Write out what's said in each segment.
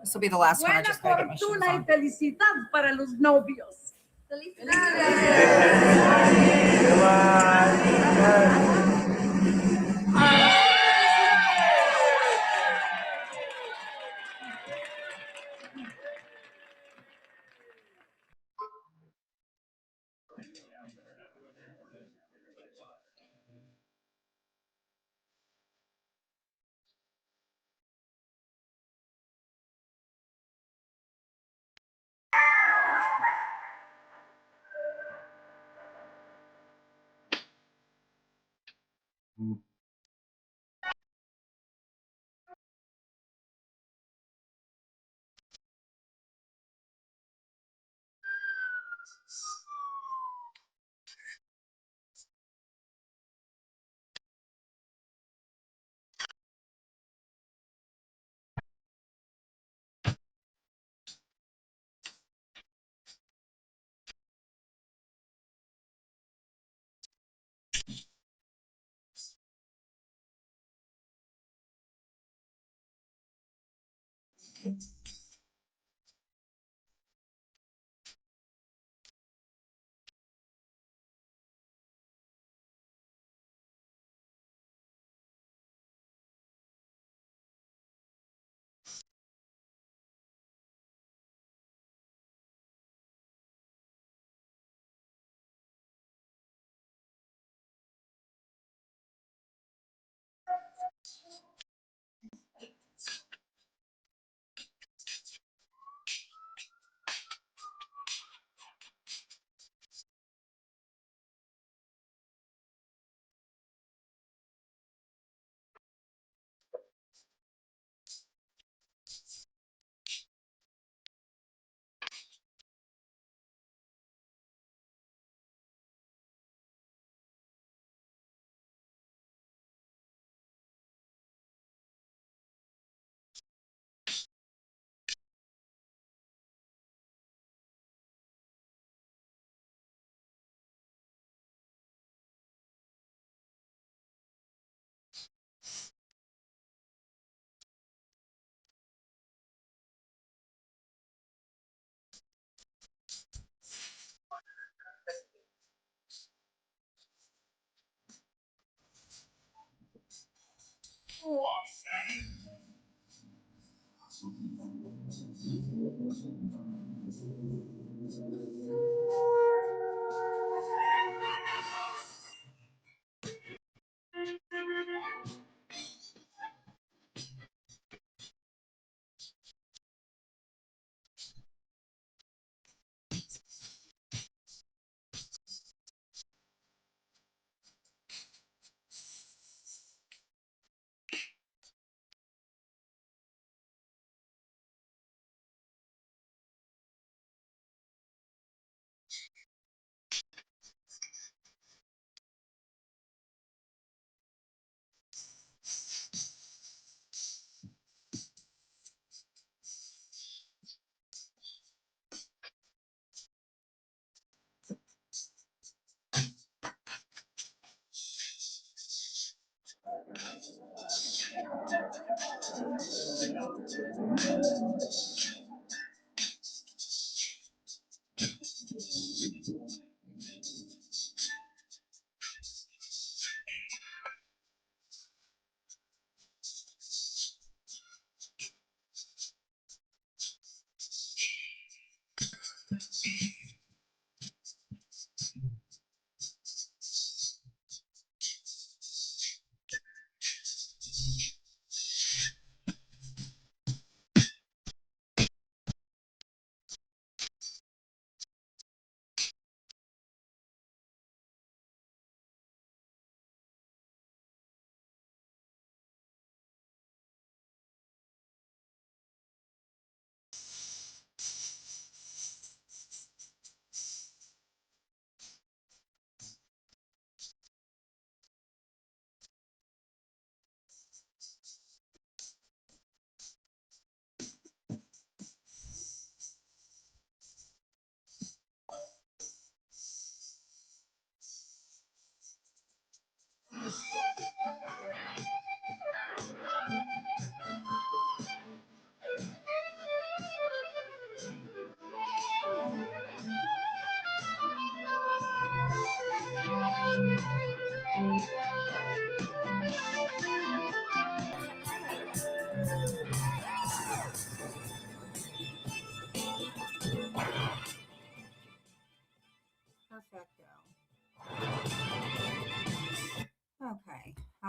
This will be the last one. I Buena just gotta get my shoes fortuna y on. felicidad para los novios.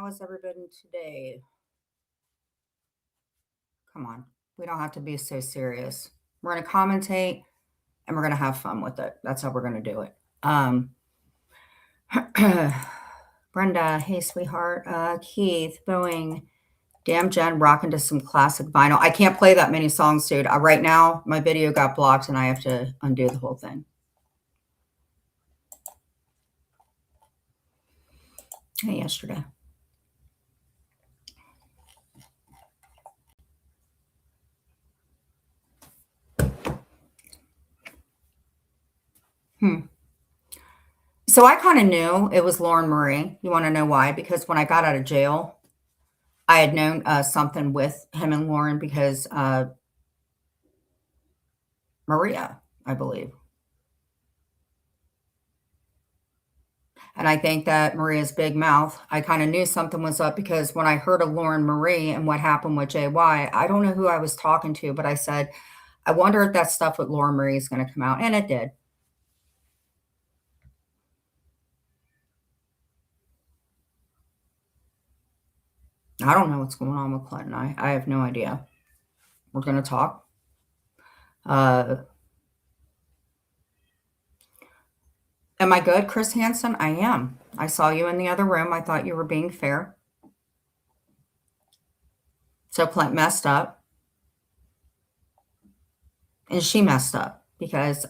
How has everybody today? Come on. We don't have to be so serious. We're going to commentate and we're going to have fun with it. That's how we're going to do it. Brenda, hey, sweetheart. Keith, Boeing. Damn, Jen, rocking to some classic vinyl. I can't play that many songs, dude. Right now, my video got blocked and I have to undo the whole thing. Hey, yesterday. So I kind of knew it was Lauren Marie. You want to know why? Because when I got out of jail, I had known something with him and Lauren because Maria, I believe. And I think that Maria's big mouth, I kind of knew something was up because when I heard of Lauren Marie and what happened with JY, I don't know who I was talking to, but I said, I wonder if that stuff with Lauren Marie is going to come out. And it did. I don't know what's going on with Clinton. I have no idea. We're going to talk. Am I good, Chris Hansen? I am. I saw you in the other room. I thought you were being fair. So Clint messed up. And she messed up because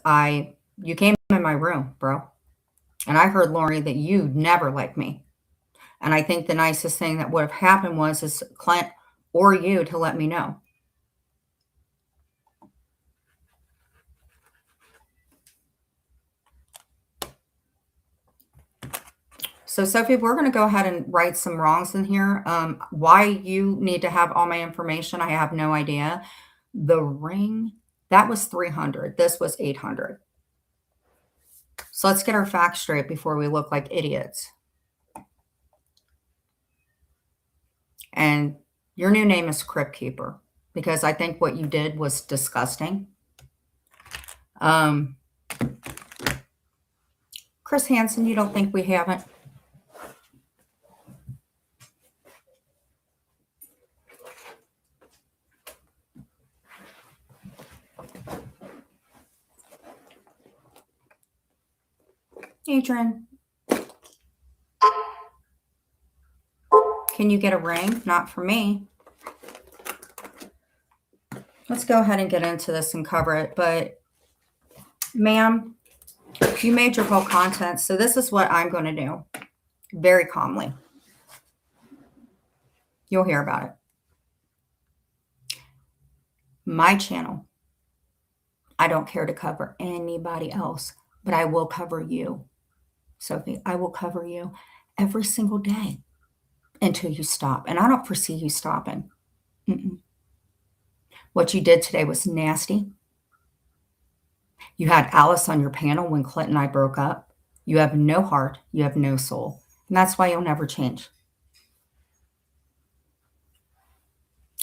you came in my room, bro. And I heard, Lori, that you never liked me. And I think the nicest thing that would have happened is Clint or you to let me know. So, Sophie, we're going to go ahead and write some wrongs in here. Why you need to have all my information, I have no idea. The ring, that was 300. This was 800. So let's get our facts straight before we look like idiots. And your new name is Crypt Keeper because I think what you did was disgusting. Chris Hansen, you don't think we haven't? Adrian, can you get a ring? Not for me. Let's go ahead and get into this and cover it. But, ma'am, you made your whole content. So this is what I'm going to do. Very calmly. You'll hear about it. My channel. I don't care to cover anybody else, but I will cover you, Sophie. I will cover you every single day until you stop. And I don't foresee you stopping. What you did today was nasty. You had Alice on your panel when Clint and I broke up. You have no heart. You have no soul. And that's why you'll never change.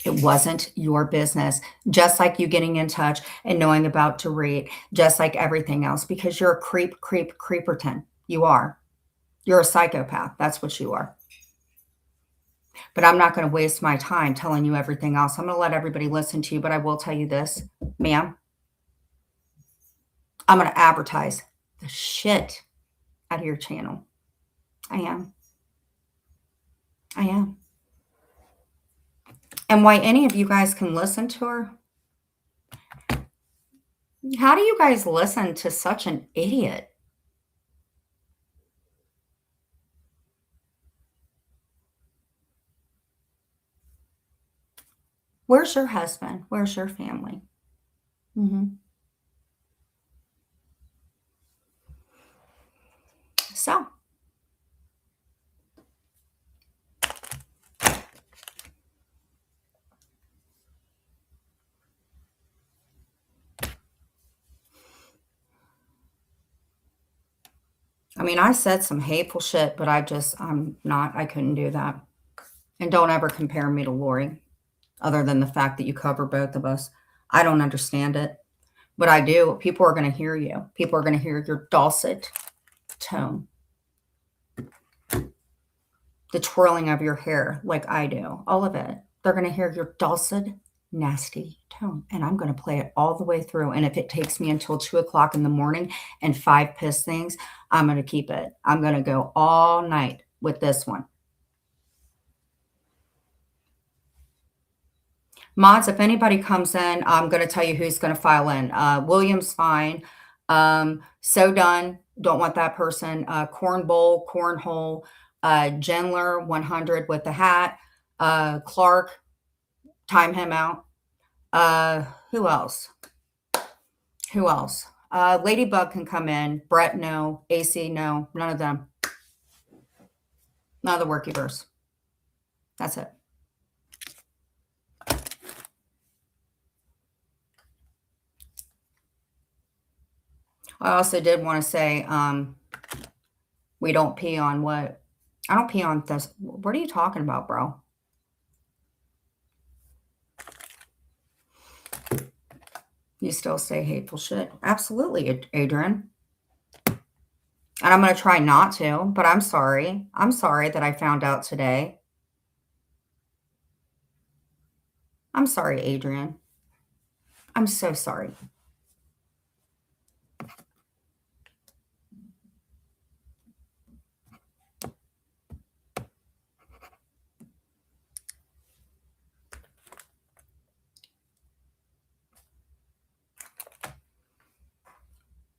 It wasn't your business, just like you getting in touch and knowing about Dorit, just like everything else, because you're a creeperton. You are. You're a psychopath. That's what you are. But I'm not going to waste my time telling you everything else. I'm going to let everybody listen to you, but I will tell you this, ma'am. I'm going to advertise the shit out of your channel. I am. And why any of you guys can listen to her? How do you guys listen to such an idiot? Where's your husband? Where's your family? So, I mean, I said some hateful shit, but I couldn't do that. And don't ever compare me to Lori, other than the fact that you cover both of us. I don't understand it, but I do. People are going to hear you. People are going to hear your dulcet tone. the twirling of your hair like I do, all of it. They're gonna hear your dulcet, nasty tone, and I'm gonna play it all the way through, and if it takes me until 2 o'clock in the morning and 5 piss things, I'm gonna keep it. I'm gonna go all night with this one. Mods, if anybody comes in, I'm gonna tell you who's gonna file in. William's fine. So done, don't want that person. Cornbowl, cornhole, Gendler, 100 with the hat. Clark, time him out. Who else? Who else? Ladybug can come in. Brett, no. AC, no. None of them. None of the workyverse. That's it. I also did want to say, we don't pee on what? I don't pee on this. What are you talking about, bro? You still say hateful shit? Absolutely, Adrian. And I'm going to try not to, but I'm sorry. I'm sorry that I found out today. I'm sorry, Adrian. I'm so sorry.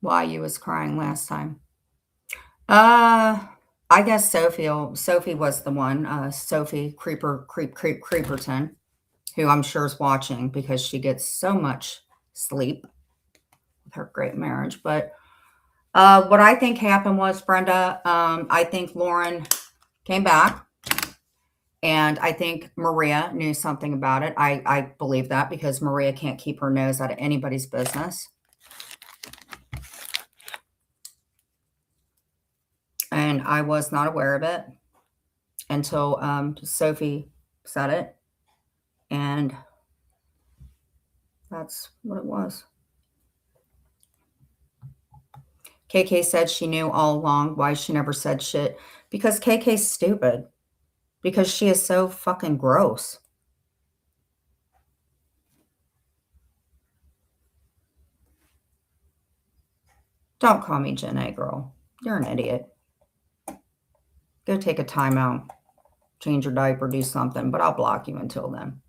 Why you was crying last time? I guess Sophie was the one. Sophie Creeperton, who I'm sure is watching because she gets so much sleep with her great marriage. But what I think happened was, Brenda, I think Lauren came back, and I think Maria knew something about it. I believe that because Maria can't keep her nose out of anybody's business. And I was not aware of it until Sophie said it. And that's what it was. KK said she knew all along. Why she never said shit? Because KK's stupid. Because she is so fucking gross. Don't call me Jen A, girl. You're an idiot. Go take a timeout. Change your diaper, do something. But I'll block you until then.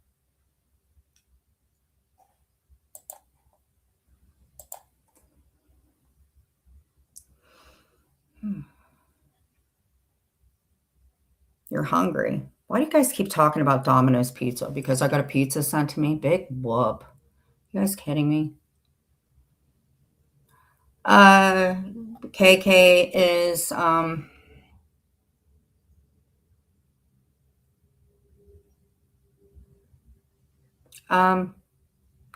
You're hungry. Why do you guys keep talking about Domino's pizza? Because I got a pizza sent to me? Big whoop. You guys kidding me? KK is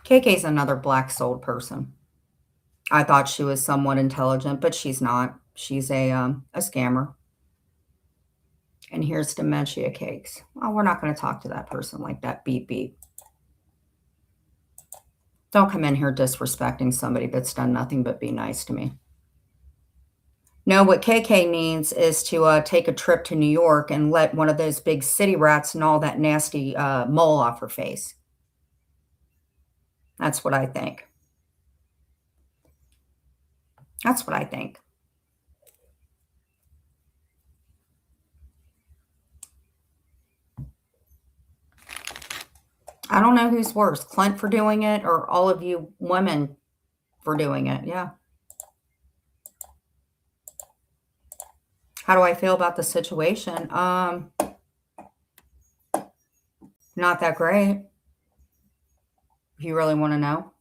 KK's another black souled person. I thought she was somewhat intelligent, but she's not. She's a scammer. And here's dementia cakes. Well, we're not going to talk to that person like that. Beep, beep. Don't come in here disrespecting somebody that's done nothing but be nice to me. No, what KK needs is to take a trip to New York and let one of those big city rats and all that nasty mole off her face. That's what I think. That's what I think. I don't know who's worse, Clint for doing it or all of you women for doing it. Yeah. How do I feel about the situation? Not that great. If you really want to know.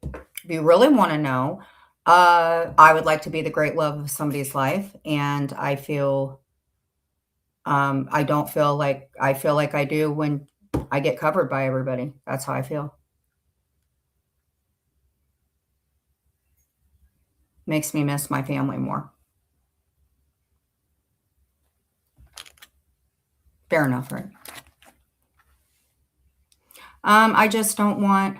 If you really want to know, I would like to be the great love of somebody's life. And I feel, I don't feel like I do when I get covered by everybody. That's how I feel. Makes me miss my family more. Fair enough, right? I just don't want,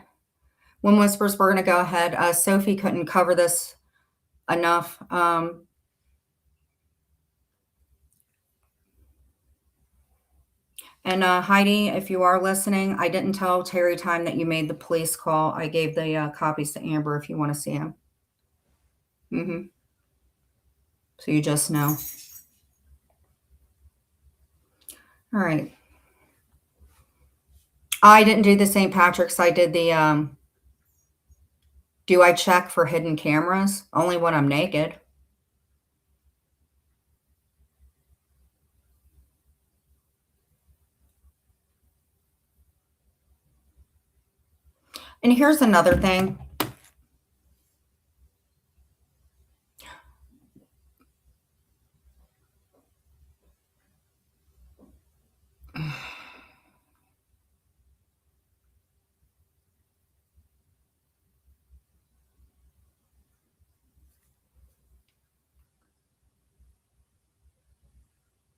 when whispers, we're going to go ahead. Sophie couldn't cover this enough. And Heidi, if you are listening, I didn't tell Terry time that you made the police call. I gave the copies to Amber if you want to see them. So you just know. All right. I didn't do the St. Patrick's. I did the, do I check for hidden cameras? Only when I'm naked. And here's another thing.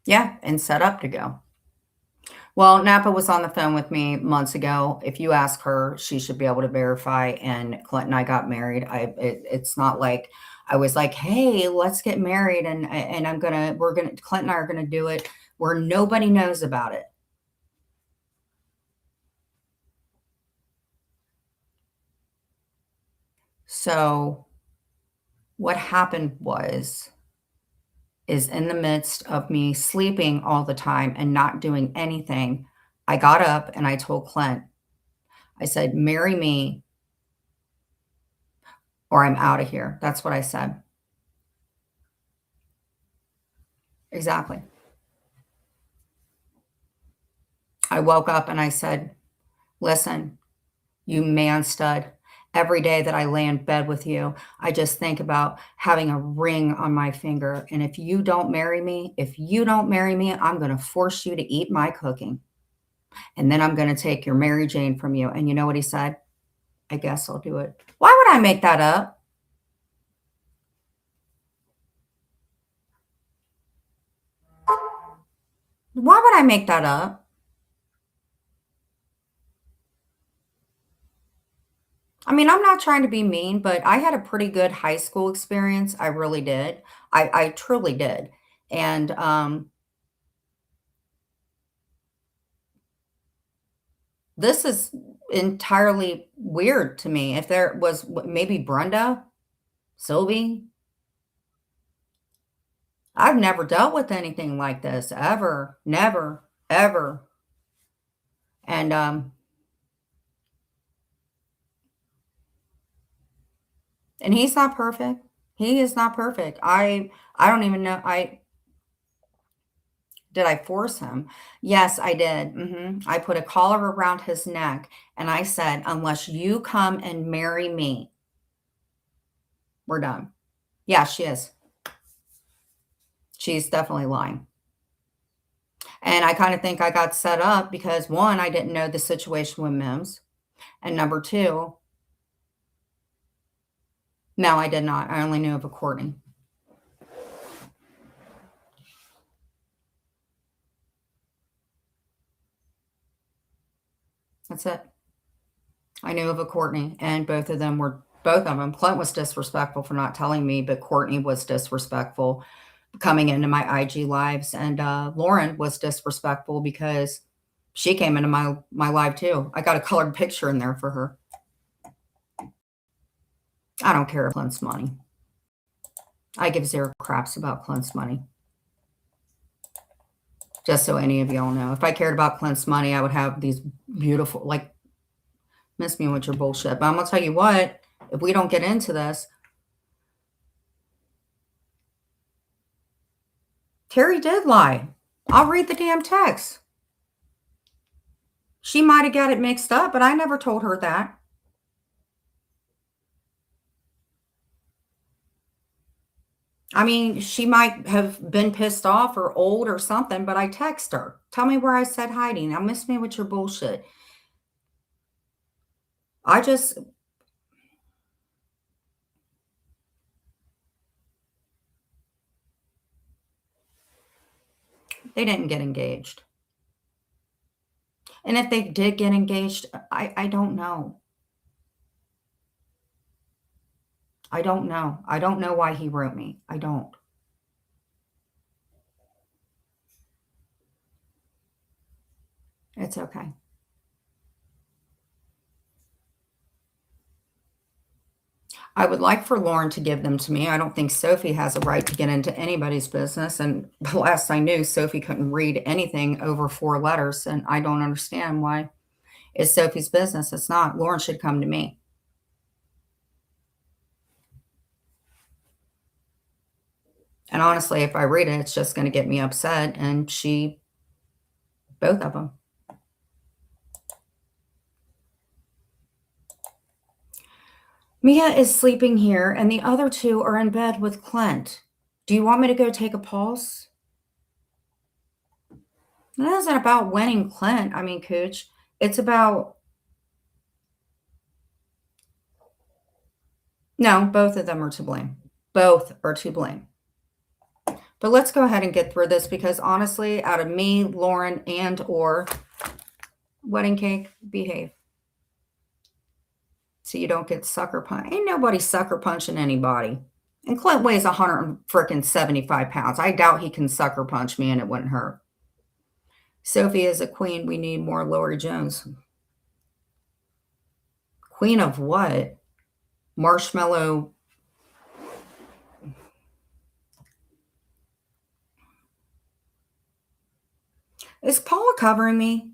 Yeah, and set up to go. Well, Napa was on the phone with me months ago. If you ask her, she should be able to verify. And Clint and I got married. It's not like I was like, "Hey, let's get married," and Clint and I are gonna do it where nobody knows about it. So what happened is in the midst of me sleeping all the time and not doing anything, I got up and I told Clint, I said, "Marry me or I'm out of here." That's what I said. Exactly. I woke up and I said, "Listen, you man stud, every day that I lay in bed with you, I just think about having a ring on my finger. And if you don't marry me, I'm going to force you to eat my cooking. And then I'm going to take your Mary Jane from you." And you know what he said? "I guess I'll do it." Why would I make that up? Why would I make that up? I mean, I'm not trying to be mean, but I had a pretty good high school experience. I really did. I truly did. And this is entirely weird to me. If there was maybe Brenda, Sylvie, I've never dealt with anything like this ever, never, ever. And he's not perfect. He is not perfect. I don't even know. I force him? Yes, I did. I put a collar around his neck and I said, "Unless you come and marry me, we're done." Yeah, she is. She's definitely lying. And I kind of think I got set up because one, I didn't know the situation with Mims. And number two, no, I did not. I only knew of a Courtney. That's it. I knew of a Courtney, and both of them. Clint was disrespectful for not telling me, but Courtney was disrespectful coming into my IG lives. And Lauren was disrespectful because she came into my live too. I got a colored picture in there for her. I don't care about Clint's money. I give zero craps about Clint's money. Just so any of y'all know. If I cared about Clint's money, I would have these beautiful, like, miss me with your bullshit. But I'm going to tell you what, if we don't get into this, Terry did lie. I'll read the damn text. She might have got it mixed up, but I never told her that. I mean, she might have been pissed off or old or something, but I text her. Tell me where I said hiding. Now miss me with your bullshit. I just, they didn't get engaged. And if they did get engaged, I don't know. I don't know. I don't know why he wrote me. I don't. It's okay. I would like for Lauren to give them to me. I don't think Sophie has a right to get into anybody's business. And the last I knew, Sophie couldn't read anything over 4 letters. And I don't understand why it's Sophie's business. It's not. Lauren should come to me. And honestly, if I read it, it's just going to get me upset. And both of them. Mia is sleeping here, and the other 2 are in bed with Clint. Do you want me to go take a pulse? It isn't about winning Clint. I mean, Cooch. It's about... No, both of them are to blame. Both are to blame. But let's go ahead and get through this because honestly, out of me, Lauren, and or Wedding Cake, behave. So you don't get sucker punch. Ain't nobody sucker punching anybody. And Clint weighs 175 pounds. I doubt he can sucker punch me and it wouldn't hurt. Sophie is a queen. We need more Lori Jones. Queen of what? Marshmallow. Is Paula covering me?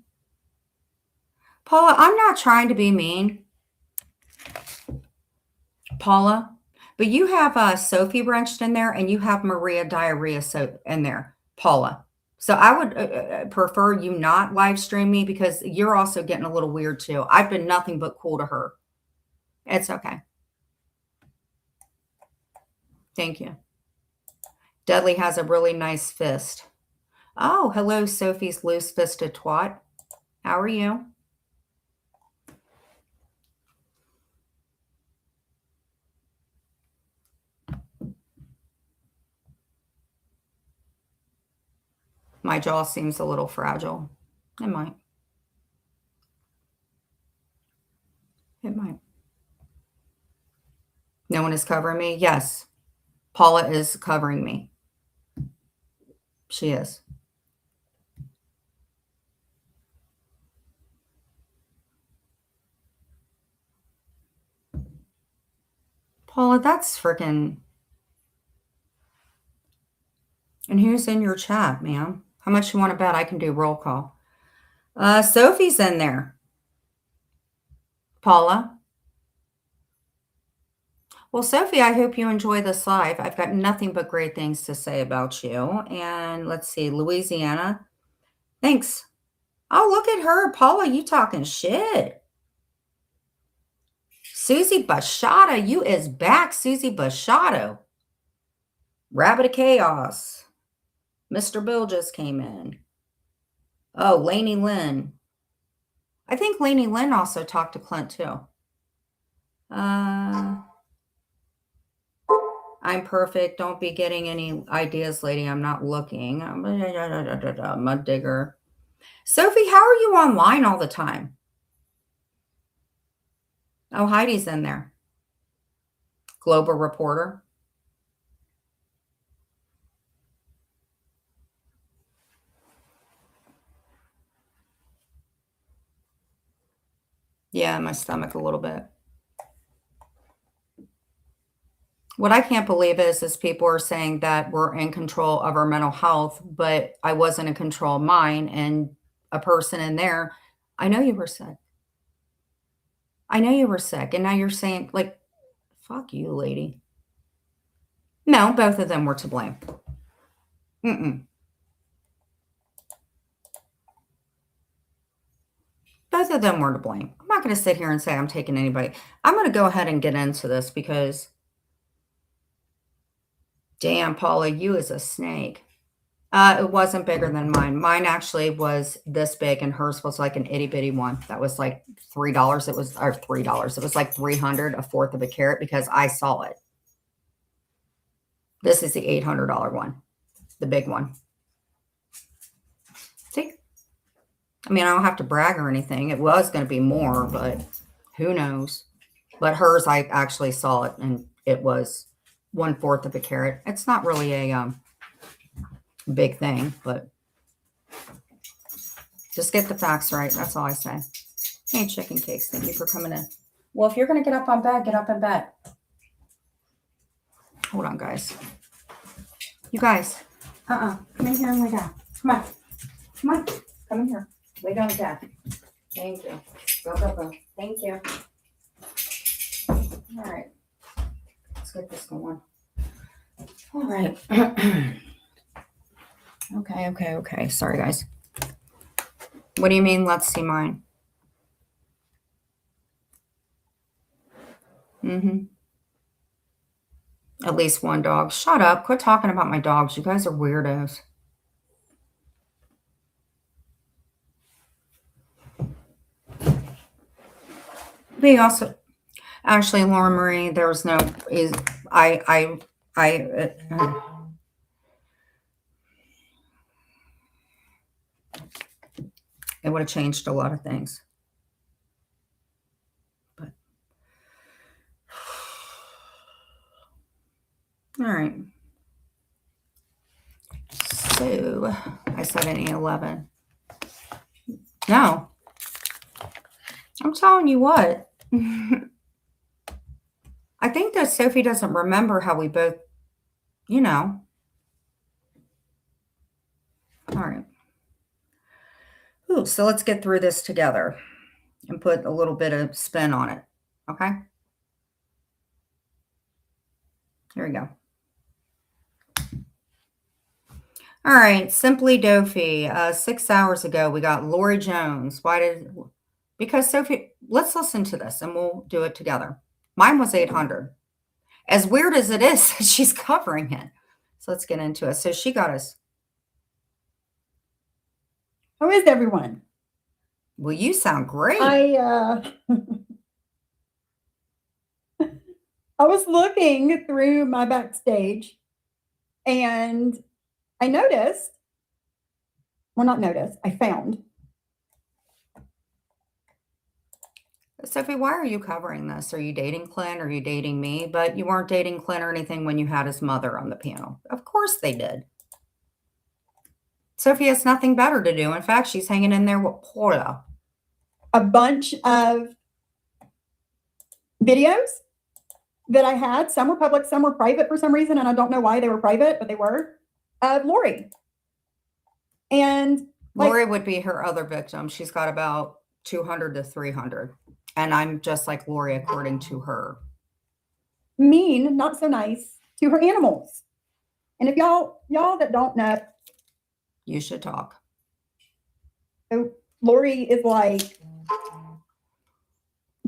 Paula, I'm not trying to be mean. Paula, but you have Sophie wrenched in there and you have Maria Diarrhea in there, Paula. So I would prefer you not live stream me because you're also getting a little weird too. I've been nothing but cool to her. It's okay. Thank you. Dudley has a really nice fist. Oh, hello, Sophie's loose-fisted twat. How are you? My jaw seems a little fragile. It might. It might. No one is covering me? Yes. Paula is covering me. She is. Paula, that's freaking... And who's in your chat, ma'am? How much you want to bet I can do roll call? Sophie's in there. Paula? Well, Sophie, I hope you enjoy this live. I've got nothing but great things to say about you. And let's see, Louisiana. Thanks. Oh, look at her. Paula, you talking shit. Susie Bashado, you is back, Susie Bashado. Rabbit of Chaos. Mr. Bill just came in. Oh, Lainey Lynn. I think Lainey Lynn also talked to Clint too. I'm perfect. Don't be getting any ideas, lady. I'm not looking. Mud digger. Sophie, how are you online all the time? Oh, Heidi's in there. Global reporter. Yeah, my stomach a little bit. What I can't believe is people are saying that we're in control of our mental health, but I wasn't in control of mine. And a person in there, I know you were sick. I know you were sick. And now you're saying, like, fuck you, lady. No, both of them were to blame. Both of them were to blame. I'm not going to sit here and say I'm taking anybody. I'm going to go ahead and get into this because, damn, Paula, you is a snake. It wasn't bigger than mine. Mine actually was this big, and hers was like an itty bitty one. That was like $3. It was, or $3. It was like 300, a fourth of a carat, because I saw it. This is the $800 one, the big one. See? I mean, I don't have to brag or anything. It was going to be more, but who knows? But hers, I actually saw it, and it was 1/4 of a carat. It's not really a big thing, but Just get the facts right. That's all I say. Hey, chicken cakes. Thank you for coming in. Well, if you're going to get up on bed, get up in bed. Hold on, guys. You guys. Come in here and lay down. Come on. Come on. Come in here. Lay down with Dad. Thank you. Go, go, go. Thank you. All right. Let's get this going. All right. Okay. Sorry, guys. What do you mean, let's see mine? At least one dog. Shut up. Quit talking about my dogs. You guys are weirdos. We also, actually, Laura Marie, there was no, it would have changed a lot of things. But, all right. So, I said an 11. No. I'm telling you what. I think that Sophie doesn't remember how we both, All right. Ooh, so let's get through this together and put a little bit of spin on it. Okay? Here we go. All right. Simply Dofi. 6 hours ago, we got Lori Jones. Because Sophie, let's listen to this and we'll do it together. Mine was 800. As weird as it is, she's covering it. So let's get into it. So she got us. How is everyone? Well, you sound great. I was looking through my backstage and I noticed, I found. Sophie, why are you covering this? Are you dating Clint? Are you dating me? But you weren't dating Clint or anything when you had his mother on the panel. Of course they did. Sophie has nothing better to do. In fact, she's hanging in there with Paula. A bunch of videos that I had. Some were public, some were private for some reason, and I don't know why they were private, but they were, of Lori. And Lori would be her other victim. She's got about 200 to 300. And I'm just like Lori, according to her. Mean, not so nice to her animals. And if y'all that don't know, you should talk. So Lori is like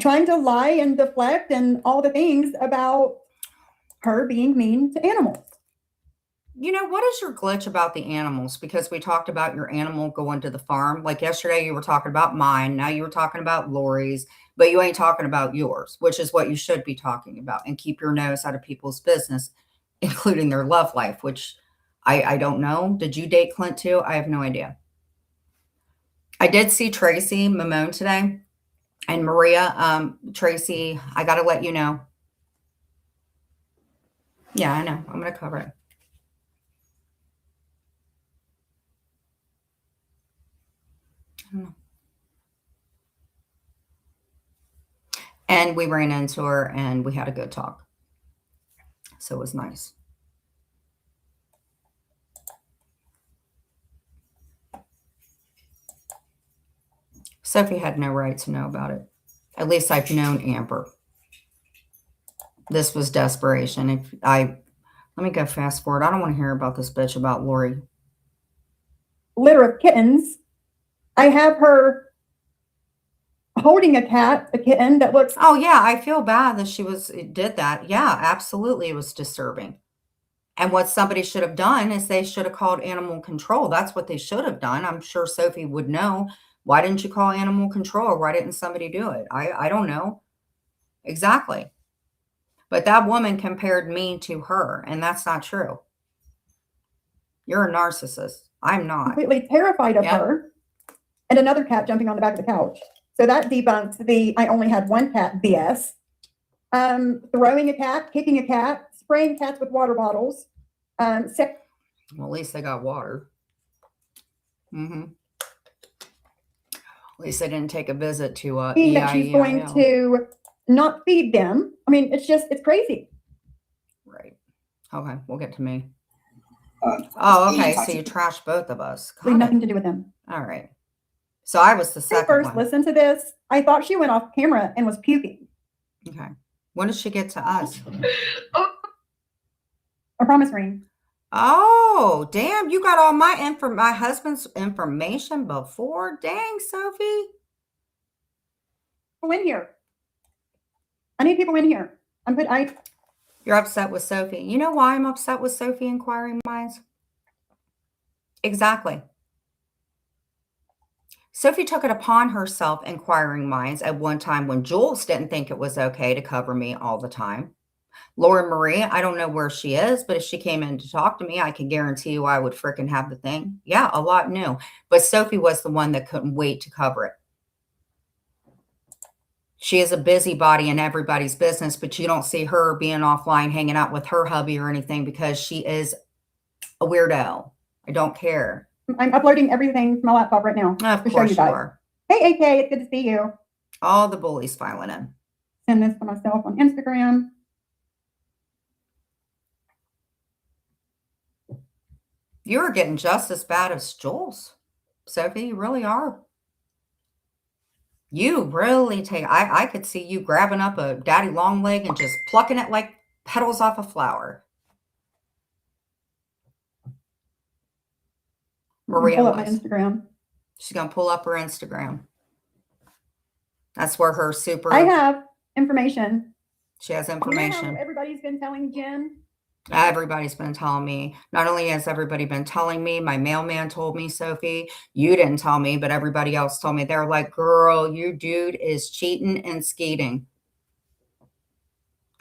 trying to lie and deflect and all the things about her being mean to animals. What is your glitch about the animals? Because we talked about your animal going to the farm. Like yesterday, you were talking about mine. Now you were talking about Lori's, but you ain't talking about yours, which is what you should be talking about, and keep your nose out of people's business, including their love life, which I don't know. Did you date Clint too? I have no idea. I did see Tracy Mamone today and Maria. Tracy, I got to let you know. Yeah, I know. I'm going to cover it. And we ran into her and we had a good talk. So it was nice. Sophie had no right to know about it. At least I've known Amber. This was desperation. Let me go fast forward. I don't want to hear about this bitch about Lori. Litter of kittens. I have her holding a kitten that looks. Oh yeah, I feel bad that she did that. Yeah, absolutely, it was disturbing. And what somebody should have done is they should have called animal control. That's what they should have done. I'm sure Sophie would know. Why didn't you call animal control? Or why didn't somebody do it? I don't know. Exactly. But that woman compared me to her, and that's not true. You're a narcissist. I'm not. Completely terrified of her. And another cat jumping on the back of the couch. So that debunks the I only had one cat BS. Throwing a cat, kicking a cat, spraying cats with water bottles. Well, at least they got water. At least I didn't take a visit to that she's going EIEIO. to not feed them. I mean, it's crazy. Right. Okay, we'll get to me. Oh, okay, so you trashed both of us. We have nothing to do with them. All right. So I was the second first one. Listen to this. I thought she went off camera and was puking. Okay. When did she get to us? A promise ring. Oh, damn. You got all my husband's information before? Dang, Sophie. People in here. I need people in here. You're upset with Sophie. You know why I'm upset with Sophie Inquiring Minds? Exactly. Sophie took it upon herself, Inquiring Minds, at one time when Jules didn't think it was okay to cover me all the time. Laura Marie, I don't know where she is, but if she came in to talk to me, I can guarantee you I would fricking have the thing. Yeah, a lot new. But Sophie was the one that couldn't wait to cover it. She is a busybody in everybody's business, but you don't see her being offline hanging out with her hubby or anything because she is a weirdo. I don't care. I'm uploading everything to my laptop right now Of to show course you you guys. are. Hey, AK, it's good to see you. All the bullies filing in. Send this to myself on Instagram. You're getting just as bad as Jules. Sophie, you really are. You really take, I could see you grabbing up a daddy long leg and just plucking it like petals off a flower. Maria pull up my Instagram. She's going to pull up her Instagram. That's where her super. I have information. She has information. You know how everybody's been telling Jen? Everybody's been telling me. Not only has everybody been telling me, my mailman told me, Sophie, you didn't tell me, but everybody else told me. They're like, girl, your dude is cheating and skating.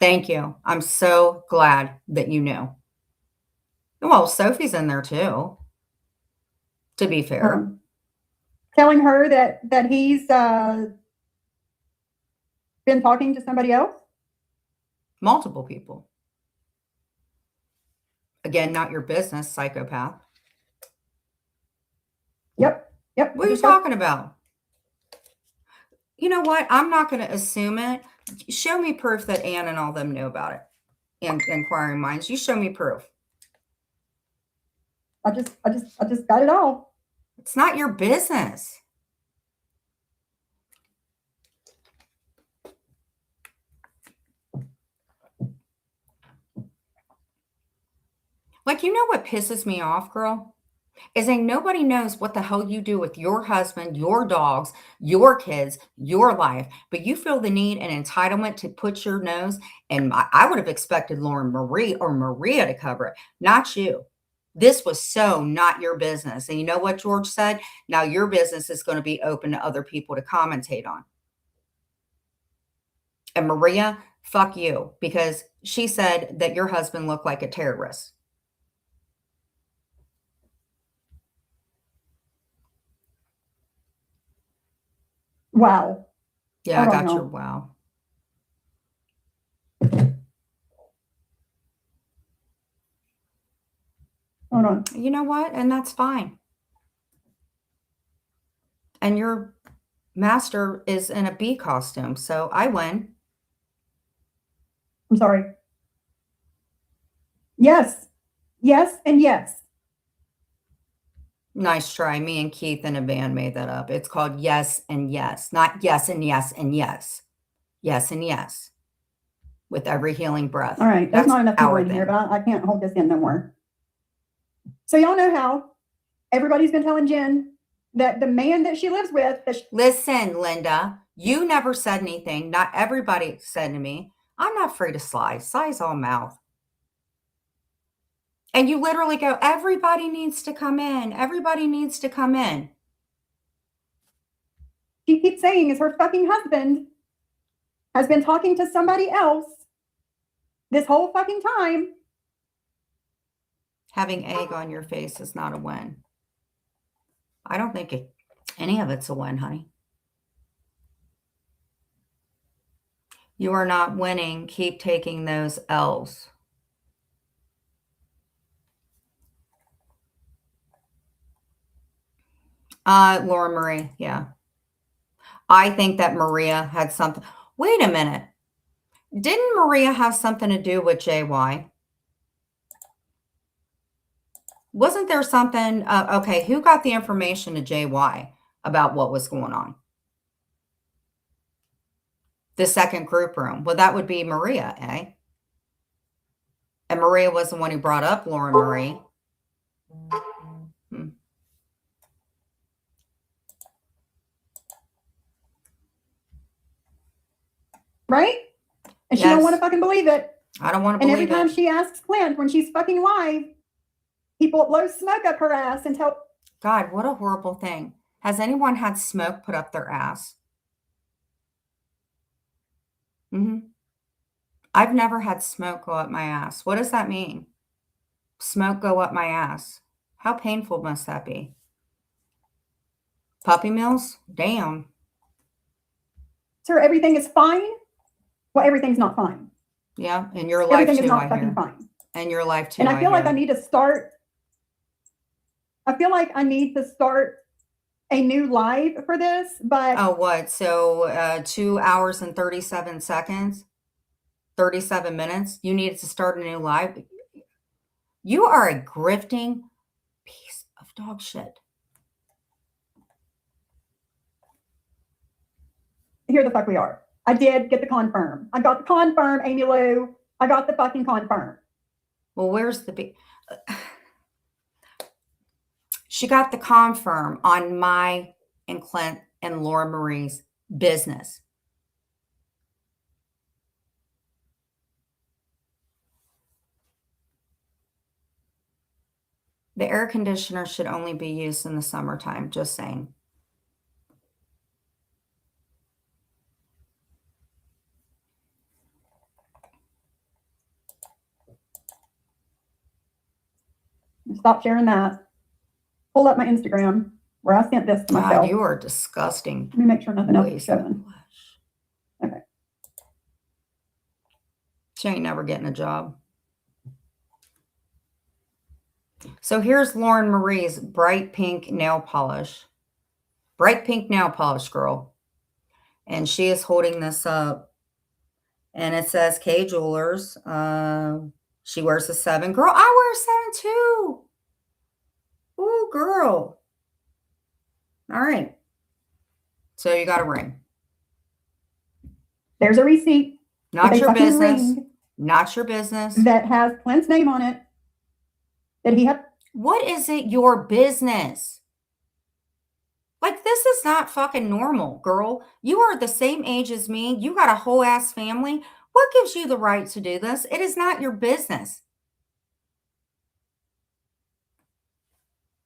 Thank you. I'm so glad that you knew. Well, Sophie's in there too, to be fair. Telling her that he's been talking to somebody else? Multiple people. Again, not your business, psychopath. Yep. What are you talking about? You know what? I'm not going to assume it. Show me proof that Ann and all them knew about it. And Inquiring Minds, you show me proof. I just got it all. It's not your business. Like, you know what pisses me off, girl? Is that nobody knows what the hell you do with your husband, your dogs, your kids, your life, but you feel the need and entitlement to put your nose. And I would have expected Lauren Marie or Maria to cover it, not you. This was so not your business. And you know what George said? Now your business is going to be open to other people to commentate on. And Maria, fuck you, because she said that your husband looked like a terrorist. Wow. Yeah, I got your wow. Hold on. You know what? And that's fine. And your master is in a bee costume, so I win. I'm sorry. Yes. Yes and yes. Nice try. Me and Keith in a band made that up. It's called Yes and Yes, not yes and yes and yes. Yes and yes. With every healing breath. All right. That's not enough people our in here, thing. but I can't hold this in no more. So y'all know how everybody's been telling Jen that the man that she lives with. Listen, Linda, you never said anything. Not everybody said to me, I'm not afraid of Sly. Sly's all mouth. And you literally go, everybody needs to come in. Everybody needs to come in. She keeps saying is her fucking husband has been talking to somebody else this whole fucking time. Having egg on your face is not a win. I don't think any of it's a win, honey. You are not winning. Keep taking those L's. Laura Marie, yeah. I think that Maria had something. Wait a minute. Didn't Maria have something to do with JY? Wasn't there something? Okay, who got the information to JY about what was going on? The second group room. Well, that would be Maria, eh? And Maria was the one who brought up Lauren Marie. Hmm. Right? And she don't want to Yes. fucking believe it. I don't want to And every believe time it. she asks Clint when she's fucking live, people blow smoke up her ass and tell. God, what a horrible thing. Has anyone had smoke put up their ass? I've never had smoke go up my ass. What does that mean? Smoke go up my ass. How painful must that be? Puppy mills? Damn. Sir, everything is fine. Well, everything's not fine. Yeah, in your life Everything is too, not I fucking hear. fine. In your life too, And I feel like I hear. need to start. I feel like I need to start a new live for this, but Oh, what? So 2 hours and 37 seconds? 37 minutes? You needed to start a new live? You are a grifting piece of dog shit. here the fuck we are. I did get the confirm. I got the confirm, Amy Lou. I got the fucking confirm. Well, where's the she got the confirm on my and Clint and Laura Marie's business. The air conditioner should only be used in the summertime, just saying. Stop sharing that. Pull up my Instagram where I sent this to myself. God, you are disgusting. Let me make sure nothing else is Waste of showing. flesh. Okay. She ain't never getting a job. So here's Lauren Marie's bright pink nail polish. Bright pink nail polish, girl. And she is holding this up. And it says K Jewelers. She wears a 7. Girl, I wear a 7 too. Ooh, girl. All right. So you got a ring. There's a receipt. Not with a your fucking business. ring Not your business. that has Clint's name on it. That he had. What is it your business? Like, this is not fucking normal, girl. You are the same age as me. You got a whole ass family. What gives you the right to do this? It is not your business.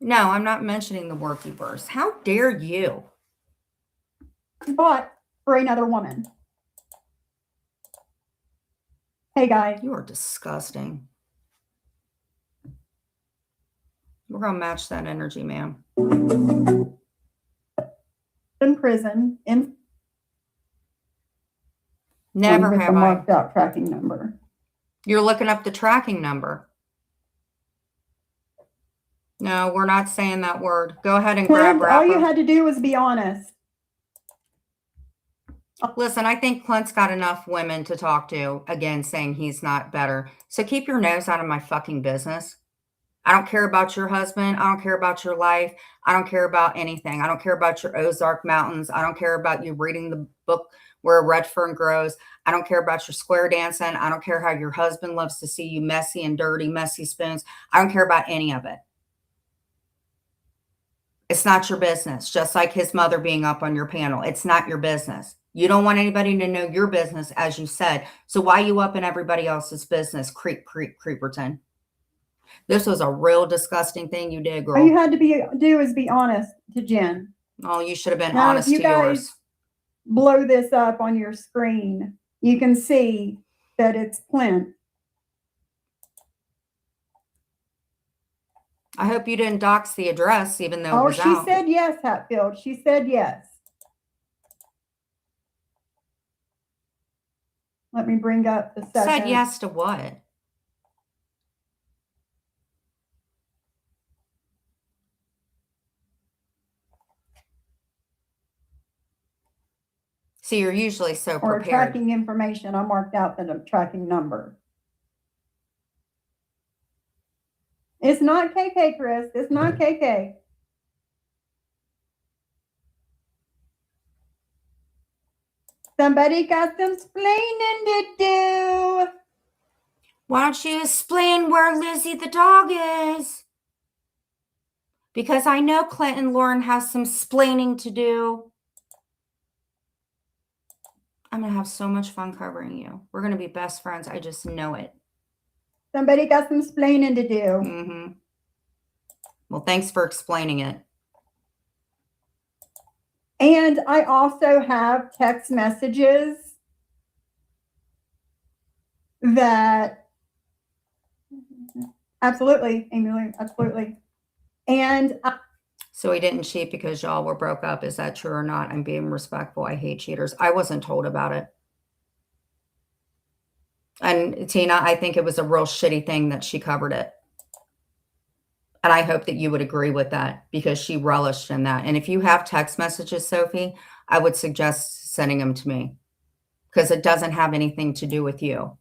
No, I'm not mentioning the worky verse. How dare you? Bought for another woman. Hey guys, You are disgusting. We're going to match that energy, ma'am. in prison in Never with have the I. marked out tracking number. You're looking up the tracking number. No, we're not saying that word. Go ahead and grab Clint, all you rapper. had to do was be honest. Listen, I think Clint's got enough women to talk to, again, saying he's not better. So keep your nose out of my fucking business. I don't care about your husband. I don't care about your life. I don't care about anything. I don't care about your Ozark Mountains. I don't care about you reading the book Where a Red Fern Grows. I don't care about your square dancing. I don't care how your husband loves to see you messy and dirty, messy spoons. I don't care about any of it. It's not your business, just like his mother being up on your panel. It's not your business. You don't want anybody to know your business, as you said. So why you up in everybody else's business, creeperton? This was a real disgusting thing you did, All girl. you had to do is be honest to Jen. Oh, you should have been Now, honest if you to guys yours. blow this up on your screen, you can see that it's Clint. I hope you didn't dox the address, even though it Oh, was she out. said yes, Hatfield. She said yes. Let me bring up the second. Said yes to what? See, you're usually so or prepared. tracking information. I marked out the tracking number. It's not KK, Chris. It's not KK. Somebody got some explaining to do. Why don't you explain where Lizzie the dog is? Because I know Clint and Lauren have some splaining to do. I'm going to have so much fun covering you. We're going to be best friends. I just know it. Somebody got some explaining to do. Mm-hmm. Well, thanks for explaining it. And I also have text messages that, absolutely, Amy, absolutely. And So he didn't cheat because y'all were broke up. Is that true or not? I'm being respectful. I hate cheaters. I wasn't told about it. And Tina, I think it was a real shitty thing that she covered it. And I hope that you would agree with that because she relished in that. And if you have text messages, Sophie, I would suggest sending them to me because it doesn't have anything to do with you.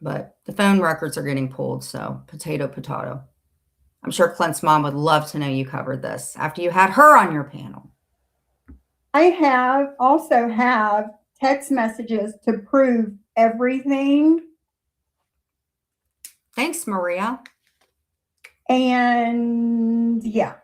But the phone records are getting pulled, so potato, potato. I'm sure Clint's mom would love to know you covered this after you had her on your panel. I also have text messages to prove everything. Thanks, Maria. And yeah.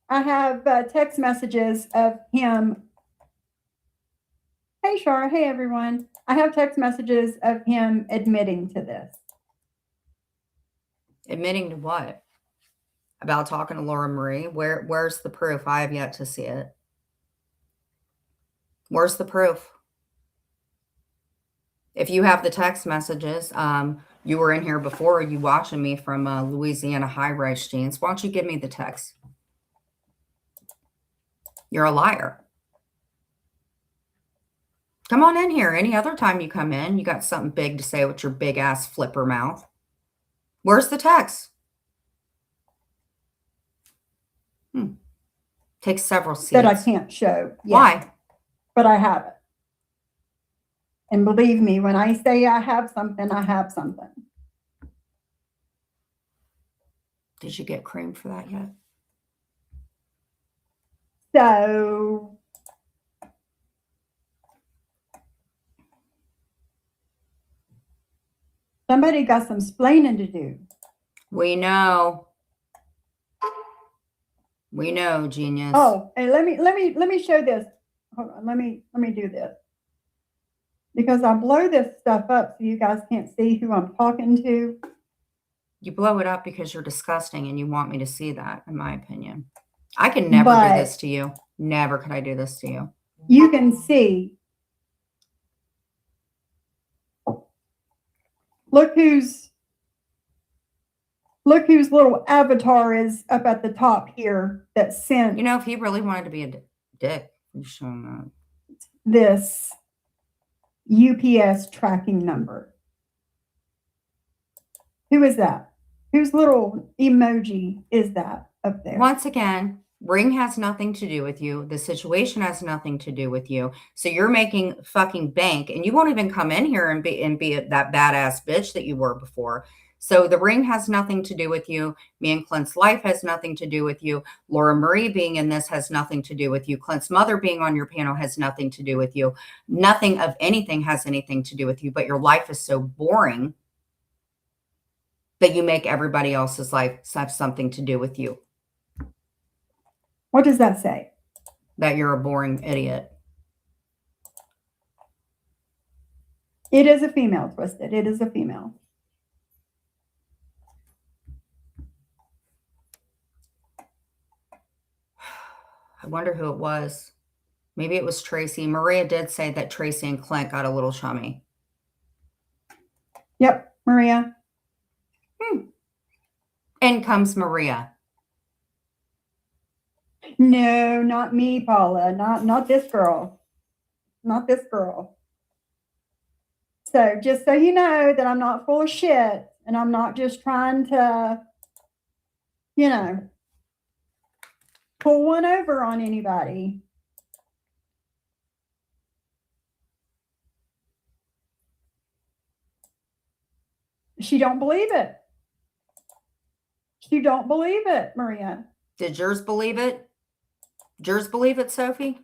I have text messages of him. Hey, Shara. Hey, everyone. I have text messages of him admitting to this. Admitting to what? About talking to Laura Marie? Where's the proof? I have yet to see it. Where's the proof? If you have the text messages, you were in here before, you watching me from Louisiana high-rise jeans. Why don't you give me the text? You're a liar. Come on in here. Any other time you come in, you got something big to say with your big ass flipper mouth. Where's the text? Takes several seats. That I can't show yet. Why? But I have it. And believe me, when I say I have something, I have something. Did you get cream for that yet? So somebody got some splaining to do. We know. We know, genius. Oh, and let me show this. Hold on, let me do this. Because I blow this stuff up so you guys can't see who I'm talking to. You blow it up because you're disgusting and you want me to see that, in my opinion. I can never do this to you. Never could I do this to you. You can see. Look whose little avatar is up at the top here that sent. You know, if he really wanted to be a dick, you show him this UPS tracking number. Who is that? Whose little emoji is that up there? Once again, Ring has nothing to do with you. The situation has nothing to do with you. So you're making fucking bank and you won't even come in here and be that badass bitch that you were before. So the Ring has nothing to do with you. Me and Clint's life has nothing to do with you. Laura Marie being in this has nothing to do with you. Clint's mother being on your panel has nothing to do with you. Nothing of anything has anything to do with you, but your life is so boring that you make everybody else's life have something to do with you. What does that say? That you're a boring idiot. It is a female, Twisted. It is a female. I wonder who it was. Maybe it was Tracy. Maria did say that Tracy and Clint got a little chummy. Yep, Maria. In comes Maria. No, not me, Paula. Not this girl. not this girl. So just so you know that I'm not full of shit and I'm not just trying to, you know, pull one over on anybody. She don't believe it. She don't believe it, Maria. Did yours believe it? Did yours believe it, Sophie?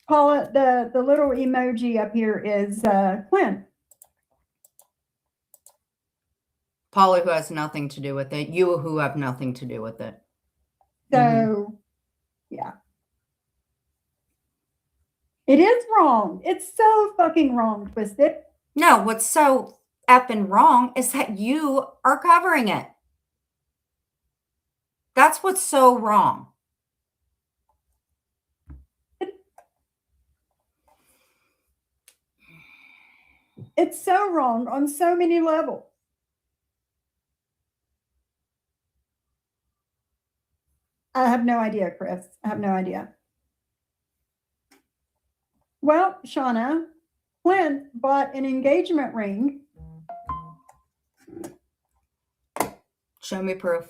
Paula, the little emoji up here is Clint. Paula, who has nothing to do with it. You, who have nothing to do with it. So, yeah. It is wrong. It's so fucking wrong, Twisted. No, what's so effing wrong is that you are covering it. That's what's so wrong. It's so wrong on so many levels. I have no idea, Chris. I have no idea. Well, Shauna, Clint bought an engagement ring. Show me proof.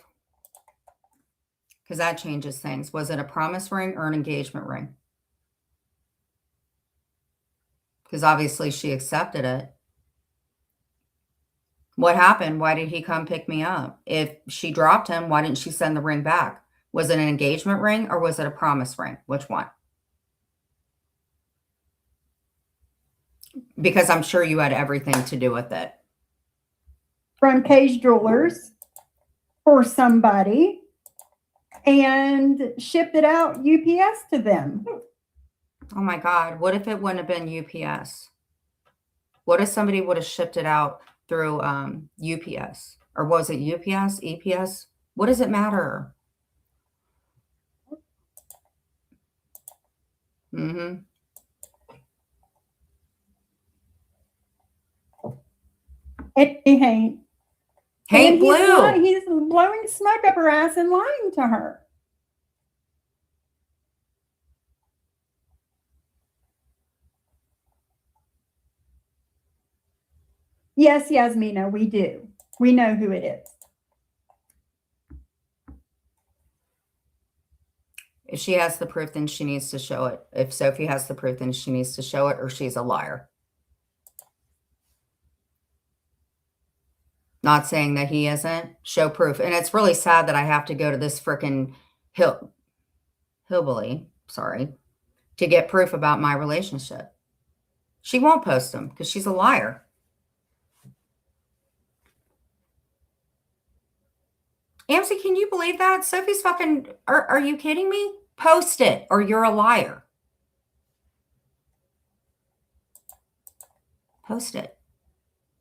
Because that changes things. Was it a promise ring or an engagement ring? Because obviously she accepted it. What happened? Why did he come pick me up? If she dropped him, why didn't she send the ring back? Was it an engagement ring or was it a promise ring? Which one? Because I'm sure you had everything to do with it. From Cage Jewelers for somebody and shipped it out UPS to them. Oh my God. What if it wouldn't have been UPS? What if somebody would have shipped it out through UPS? Or was it UPS, EPS? What does it matter? Mm-hmm. It ain't. Hey, And Blue. he's blowing smoke up her ass and lying to her. Yes, Yasmina, we do. We know who it is. If she has the proof, then she needs to show it. If Sophie has the proof, then she needs to show it or she's a liar. Not saying that he isn't. Show proof. And it's really sad that I have to go to this frickin' hillbilly, sorry, to get proof about my relationship. She won't post them because she's a liar. Amsy, can you believe that? Sophie's fucking, are you kidding me? Post it or you're a liar. Post it.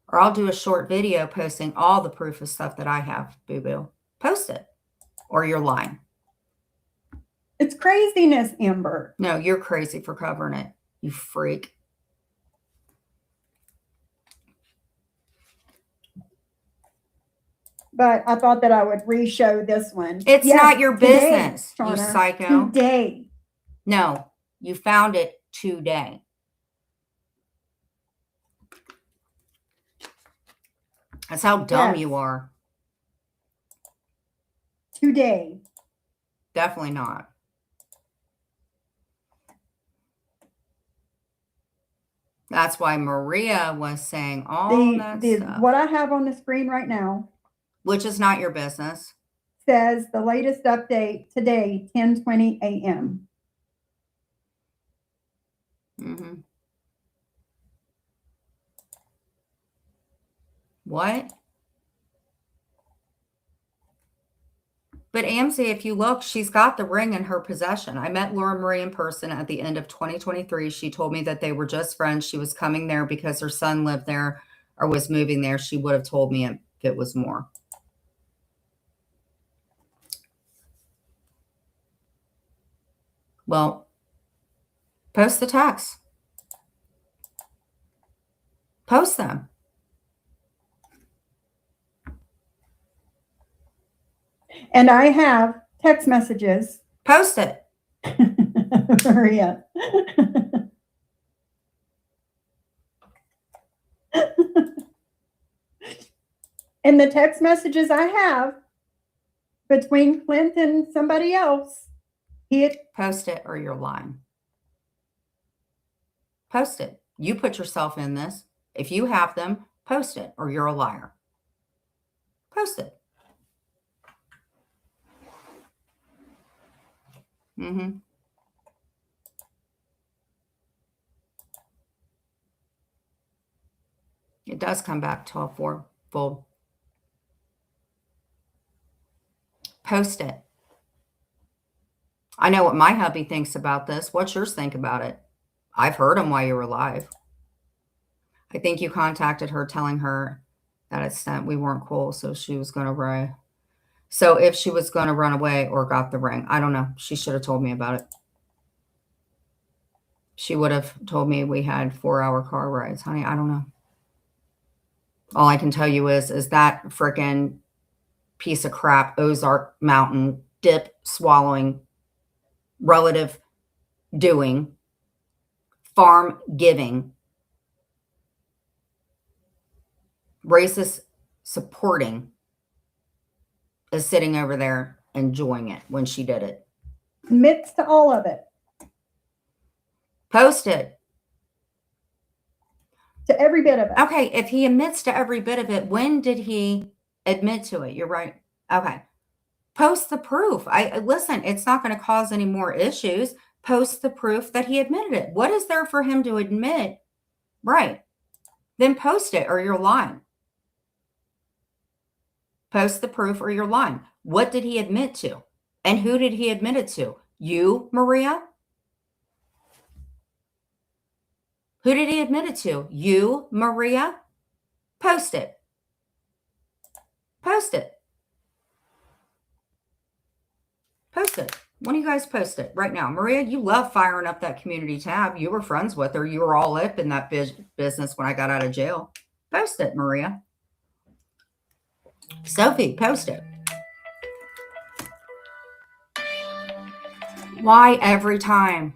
Or I'll do a short video posting all the proof of stuff that I have, boo-boo. Post it or you're lying. It's craziness, Amber. No, you're crazy for covering it, you freak. But I thought that I would re-show this one. It's Yes, not your today, business, you Shauna, psycho. Today. No, you found it today. That's how dumb Yes. you are. Today. Definitely not. That's why Maria was saying all that stuff. What I have on the screen right now Which is not your business. says the latest update today, 10:20 a.m. Mm-hmm. What? But Amsey, if you look, she's got the ring in her possession. I met Laura Marie in person at the end of 2023. She told me that they were just friends. She was coming there because her son lived there or was moving there. She would have told me if it was more. Well, post the text. Post them. And I have text messages. Post it. Maria. And the text messages I have between Clint and somebody else, Post it or you're lying. Post it. You put yourself in this. If you have them, post it or you're a liar. Post it. Mm-hmm. It does come back to a fourfold. Post it. I know what my hubby thinks about this. What's yours think about it? I've heard him while you were alive. I think you contacted her telling her that extent we weren't cool, so she was going to run. So if she was going to run away or got the ring, I don't know. She should have told me about it. She would have told me we had 4-hour car rides, honey. I don't know. All I can tell you is that freaking piece of crap, Ozark Mountain, dip swallowing, relative doing, farm giving, racist supporting, is sitting over there enjoying it when she did it. admits to all of it, Post it. to every bit of it. Okay, if he admits to every bit of it, when did he admit to it? You're right. Okay. Post the proof. I listen, it's not going to cause any more issues. Post the proof that he admitted it. What is there for him to admit? Right. Then post it or you're lying. Post the proof or you're lying. What did he admit to? And who did he admit it to? You, Maria? Who did he admit it to? You, Maria? Post it. Post it. Post it. When do you guys post it? Right now. Maria, you love firing up that community tab. You were friends with her. You were all up in that business when I got out of jail. Post it, Maria. Sophie, post it. Why every time?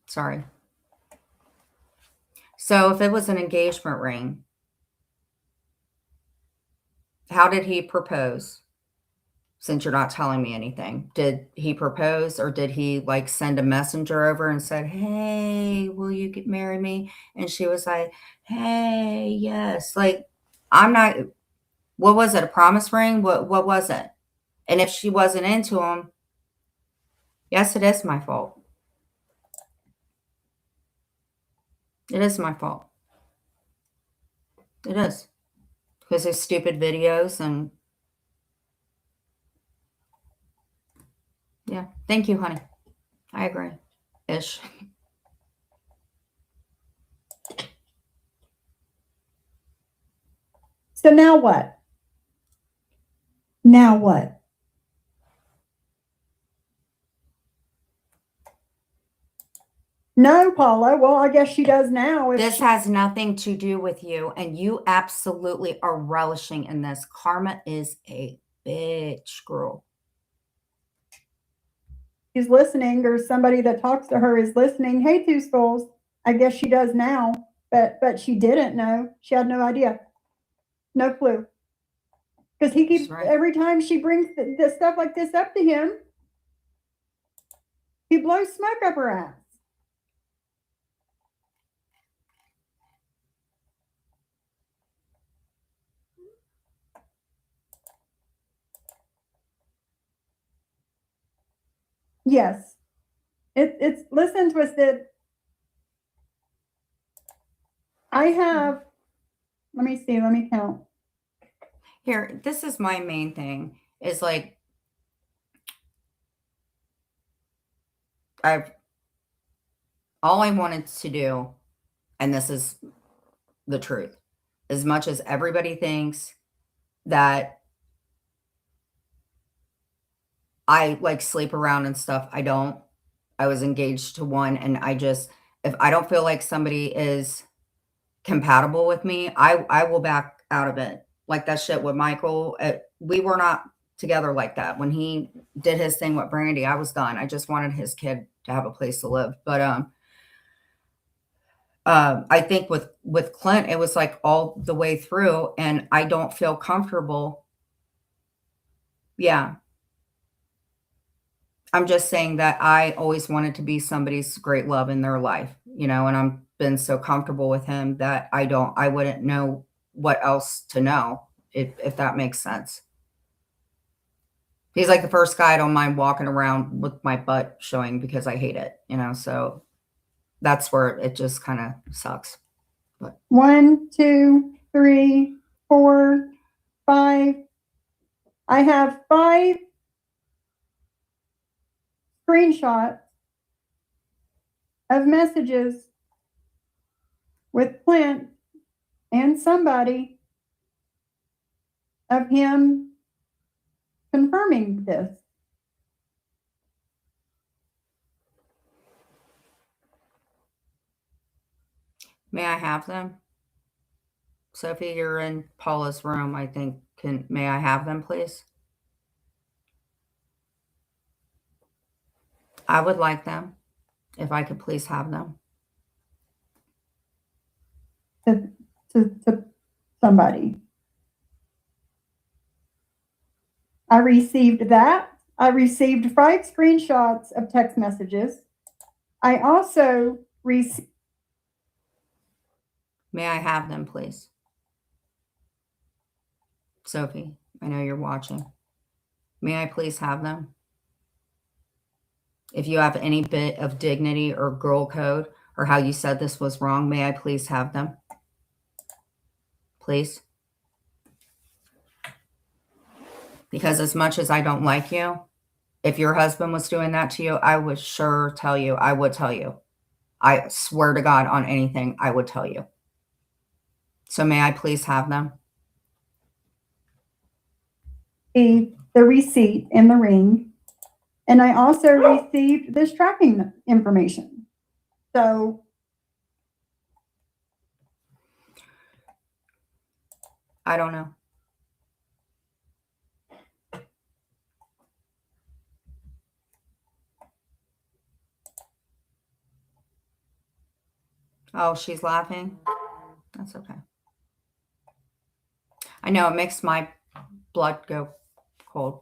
Sorry. So if it was an engagement ring, how did he propose? Since you're not telling me anything, did he propose, or did he like send a messenger over and said, "Hey, will you marry me?" And she was like, "Hey, yes." Like, I'm not. What was it? A promise ring? What was it? And if she wasn't into him, yes, it is my fault. It is my fault. It is, because of stupid videos and yeah. Thank you, honey. I agree. Ish. So now what? Now what? No, Paula. Well, I guess she does now. This has nothing to do with you, and you absolutely are relishing in this. Karma is a bitch, girl. She's listening, or somebody that talks to her is listening. Hey, Two Skulls. I guess she does now, but she didn't know. She had no idea. No clue. Because he keeps, Right. every time she brings this stuff like this up to him, he blows smoke up her ass. Yes. It's, listen, Twisted. I have, let me see, let me count. Here, this is my main thing, is like, all I wanted to do, and this is the truth, as much as everybody thinks that I like sleep around and stuff, I don't. I was engaged to one, and if I don't feel like somebody is compatible with me, I will back out of it. Like that shit with Michael, we were not together like that. When he did his thing with Brandy, I was done. I just wanted his kid to have a place to live. But I think with Clint, it was like all the way through, and I don't feel comfortable. Yeah. I'm just saying that I always wanted to be somebody's great love in their life, and I've been so comfortable with him that I wouldn't know what else to know, if that makes sense. He's like the first guy I don't mind walking around with my butt showing because I hate it, so that's where it just kind of sucks. 1, 2, 3, 4, 5. I have 5 screenshots of messages with Clint and somebody of him confirming this. May I have them? Sophie, you're in Paula's room, I think. May I have them, please? I would like them, if I could please have them. To somebody. I received that. I received 5 screenshots of text messages. I also received. May I have them, please? Sophie, I know you're watching. May I please have them? If you have any bit of dignity or girl code, or how you said this was wrong, may I please have them? Please? Because as much as I don't like you, if your husband was doing that to you, I would sure tell you. I would tell you. I swear to God on anything, I would tell you. So may I please have them? The receipt and the ring. And I also received this tracking information. So I don't know. Oh, she's laughing. That's okay. I know it makes my blood go cold.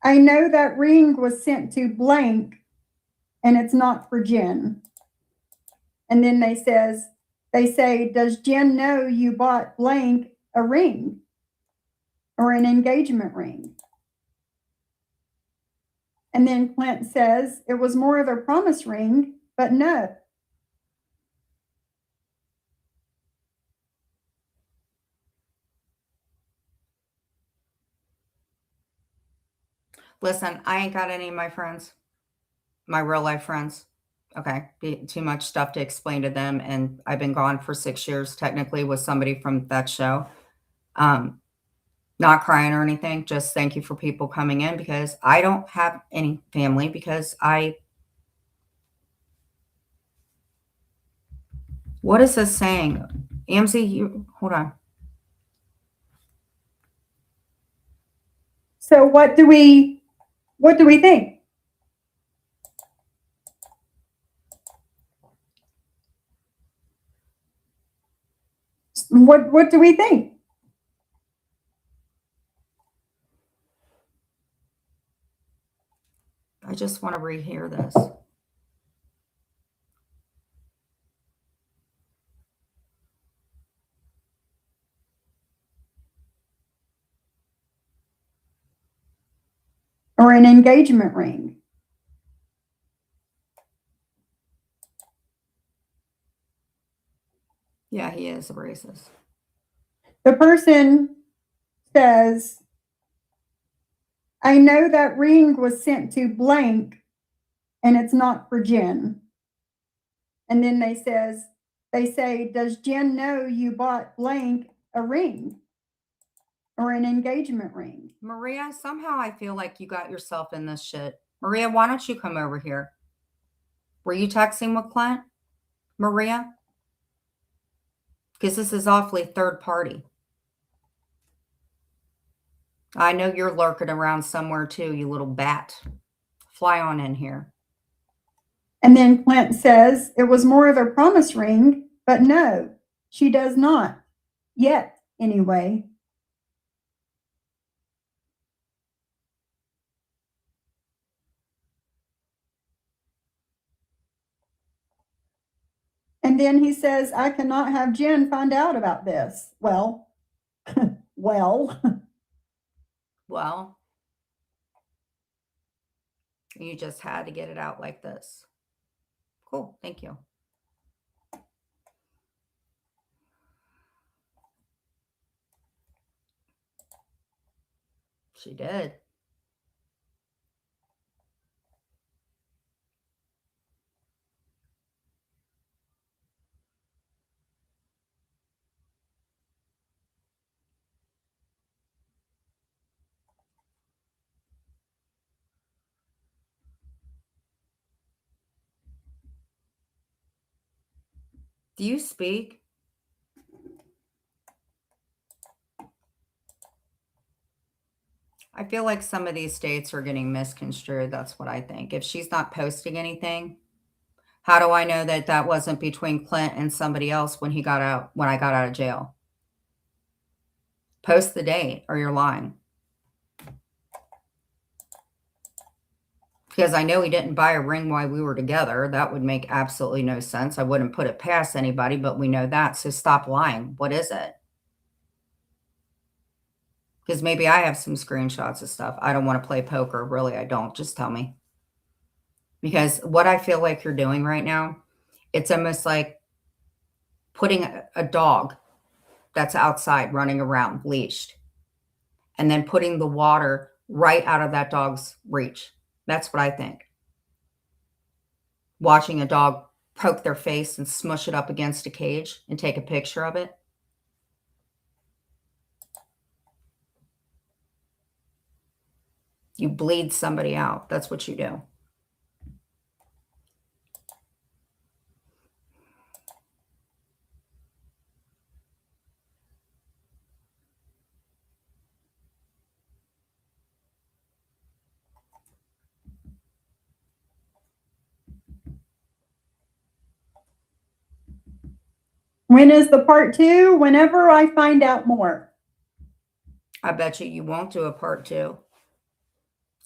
I know that ring was sent to blank and it's not for Jen. And then they say, does Jen know you bought blank a ring or an engagement ring? And then Clint says, it was more of a promise ring, but no. Listen, I ain't got any of my friends, my real life friends. Okay. Too much stuff to explain to them. And I've been gone for 6 years, technically, with somebody from that show. Not crying or anything. Just thank you for people coming in because I don't have any family because what is this saying? Amzie, you hold on. So what do we think? What do we think? I just want to rehear this. Or an engagement ring? Yeah, he is a racist. The person says, I know that ring was sent to blank and it's not for Jen. And then they say, does Jen know you bought blank a ring or an engagement ring? Maria, somehow I feel like you got yourself in this shit. Maria, why don't you come over here? Were you texting with Clint? Maria? Because this is awfully third party. I know you're lurking around somewhere too, you little bat. Fly on in here. And then Clint says, it was more of a promise ring, but no, she does not. Yet, anyway. And then he says, I cannot have Jen find out about this. Well, well, Well, you just had to get it out like this. Cool, thank you. She did. Do you speak? I feel like some of these states are getting misconstrued. That's what I think. If she's not posting anything, how do I know that that wasn't between Clint and somebody else when he got out, when I got out of jail? Post the date or you're lying. Because I know he didn't buy a ring while we were together. That would make absolutely no sense. I wouldn't put it past anybody, but we know that. So stop lying. What is it? Because maybe I have some screenshots of stuff. I don't want to play poker. Really, I don't. Just tell me. Because what I feel like you're doing right now, it's almost like putting a dog that's outside running around leashed and then putting the water right out of that dog's reach. That's what I think. Watching a dog poke their face and smush it up against a cage and take a picture of it. You bleed somebody out. That's what you do. When is the part 2? Whenever I find out more. I bet you won't do a part 2.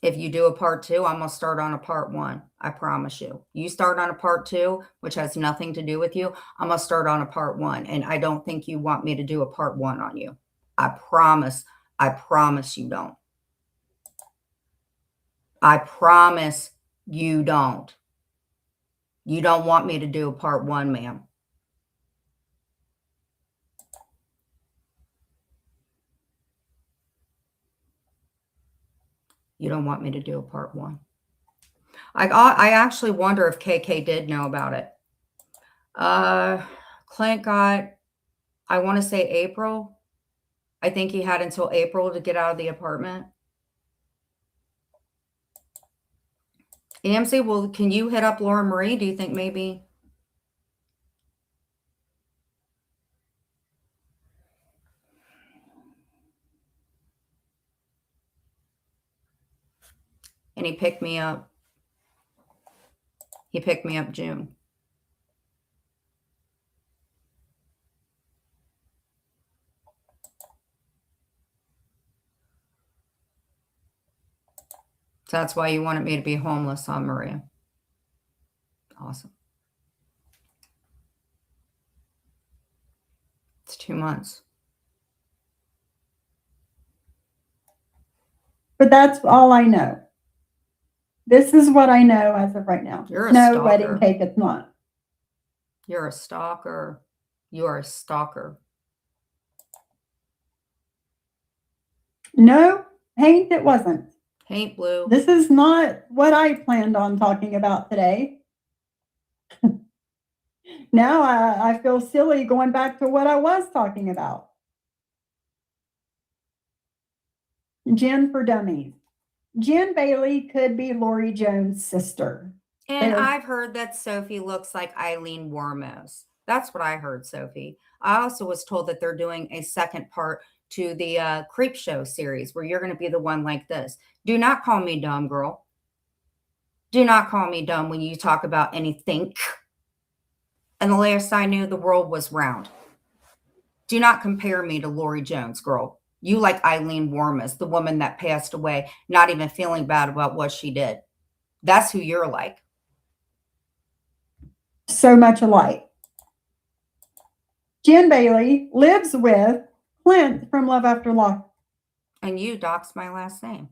If you do a part 2, I'm going to start on a part 1. I promise you. You start on a part 2, which has nothing to do with you. I'm going to start on a part 1. And I don't think you want me to do a part 1 on you. I promise you don't. I promise you don't. You don't want me to do a part 1, ma'am. You don't want me to do a part 1. I actually wonder if KK did know about it. Clint got, I want to say April. I think he had until April to get out of the apartment. EMC, well, can you hit up Laura Marie? Do you think maybe? And he picked me up. He picked me up June. So that's why you wanted me to be homeless, huh, Maria? Awesome. It's 2 months. But that's all I know. This is what I know as of right now. You're a no stalker. wedding cake, it's not. You're a stalker. You are a stalker. No, paint, it wasn't. Paint blue. This is not what I planned on talking about today. Now I feel silly going back to what I was talking about. Jen for dummies. Jen Bailey could be Lori Jones' sister. And I've heard that Sophie looks like Eileen Warmos. That's what I heard, Sophie. I also was told that they're doing a second part to the Creep Show series where you're going to be the one like this. Do not call me dumb, girl. Do not call me dumb when you talk about anything. And the last I knew, the world was round. Do not compare me to Lori Jones, girl. You like Eileen Warmos, the woman that passed away, not even feeling bad about what she did. That's who you're like. So much alike. Jen Bailey lives with Clint from Love After Locke. And you doxed my last name.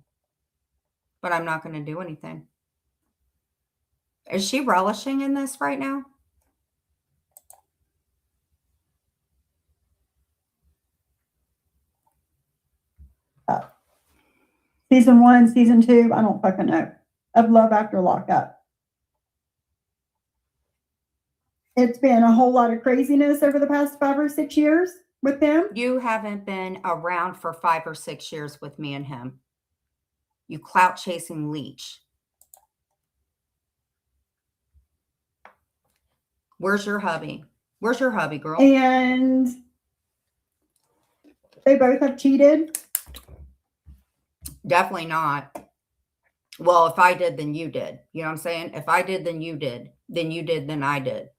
But I'm not going to do anything. Is she relishing in this right now? Season 1, season 2, I don't fucking know, of Love After Lockup. It's been a whole lot of craziness over the past 5 or 6 years with them. You haven't been around for 5 or 6 years with me and him. You clout chasing leech. Where's your hubby? Where's your hubby, girl? And they both have cheated. Definitely not. Well, if I did, then you did. You know what I'm saying? If I did, then you did. Then you did, then I did.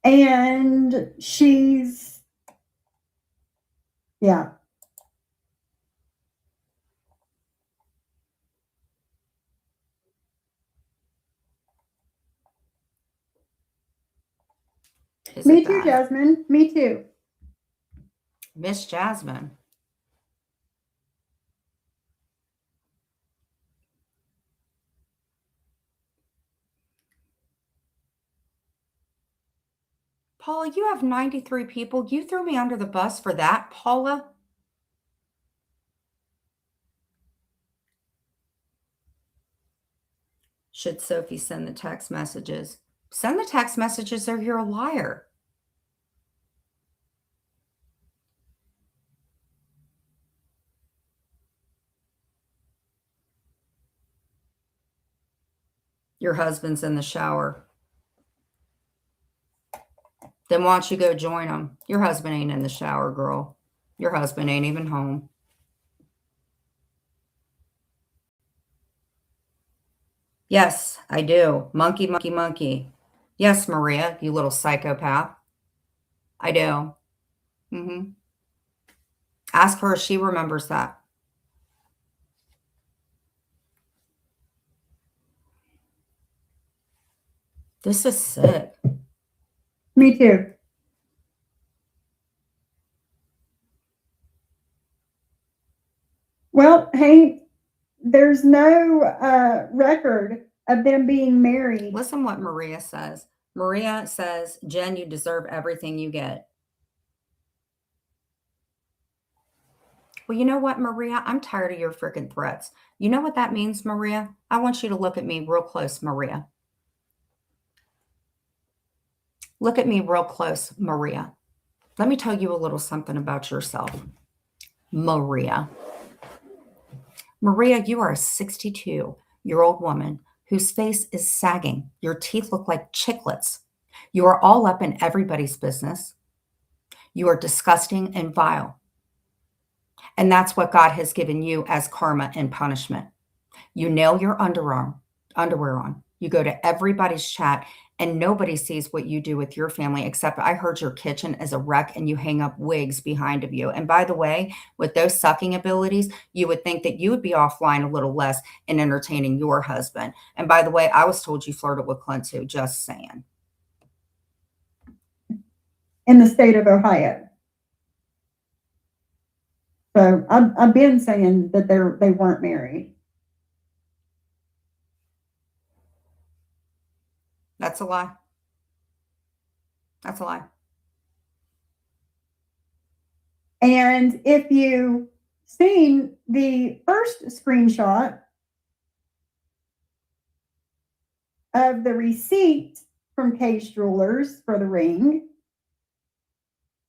And she's, yeah. Me too, Jasmine. Me too. Miss Jasmine. Paula, you have 93 people. You threw me under the bus for that, Paula. Should Sophie send the text messages? Send the text messages or you're a liar. Your husband's in the shower. Then why don't you go join him? Your husband ain't in the shower, girl. Your husband ain't even home. Yes, I do. Monkey, monkey, monkey. Yes, Maria, you little psychopath. I do. Hmm. Ask her if she remembers that. This is sick. Me too. Well, hey, there's no record of them being married. Listen what Maria says. Maria says, Jen, you deserve everything you get. Well, you know what, Maria? I'm tired of your freaking threats. You know what that means, Maria? I want you to look at me real close, Maria. Look at me real close, Maria. Let me tell you a little something about yourself, Maria. Maria, you are a 62-year-old woman whose face is sagging. Your teeth look like chiclets. You are all up in everybody's business. You are disgusting and vile. And that's what God has given you as karma and punishment. You nail your underwear on. You go to everybody's chat and nobody sees what you do with your family, except I heard your kitchen is a wreck and you hang up wigs behind of you. And by the way, with those sucking abilities, you would think that you would be offline a little less in entertaining your husband. And by the way, I was told you flirted with Clint too, just saying. In the state of Ohio. So I've been saying that they weren't married. That's a lie. That's a lie. And if you seen the first screenshot of the receipt from Case Jewelers for the ring,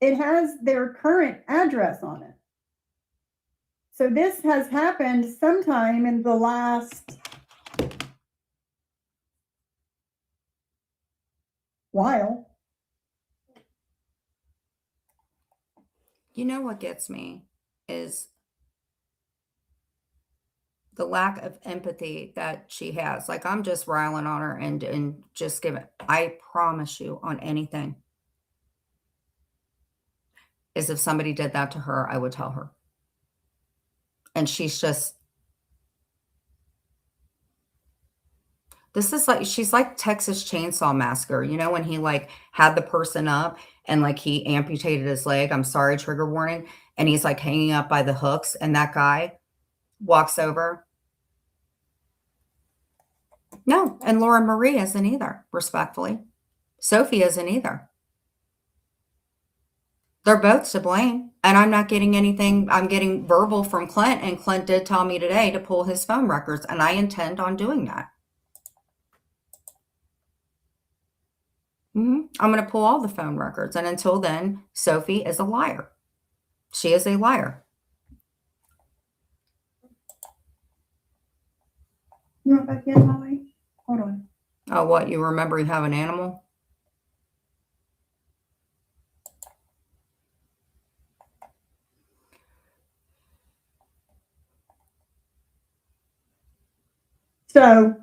it has their current address on it. So this has happened sometime in the last while. You know what gets me is the lack of empathy that she has. Like, I'm just riling on her and just giving, I promise you on anything, is if somebody did that to her, I would tell her. And she's just, this is like, she's like Texas Chainsaw Massacre. You know, when he like had the person up and like he amputated his leg, I'm sorry, trigger warning. And he's like hanging up by the hooks and that guy walks over. No, and Laura Marie isn't either, respectfully. Sophie isn't either. They're both to blame. And I'm not getting anything. I'm getting verbal from Clint. And Clint did tell me today to pull his phone records. And I intend on doing that. I'm going to pull all the phone records. And until then, Sophie is a liar. She is a liar. You want back in, Molly? Hold on. Oh, what? You remember you have an animal? So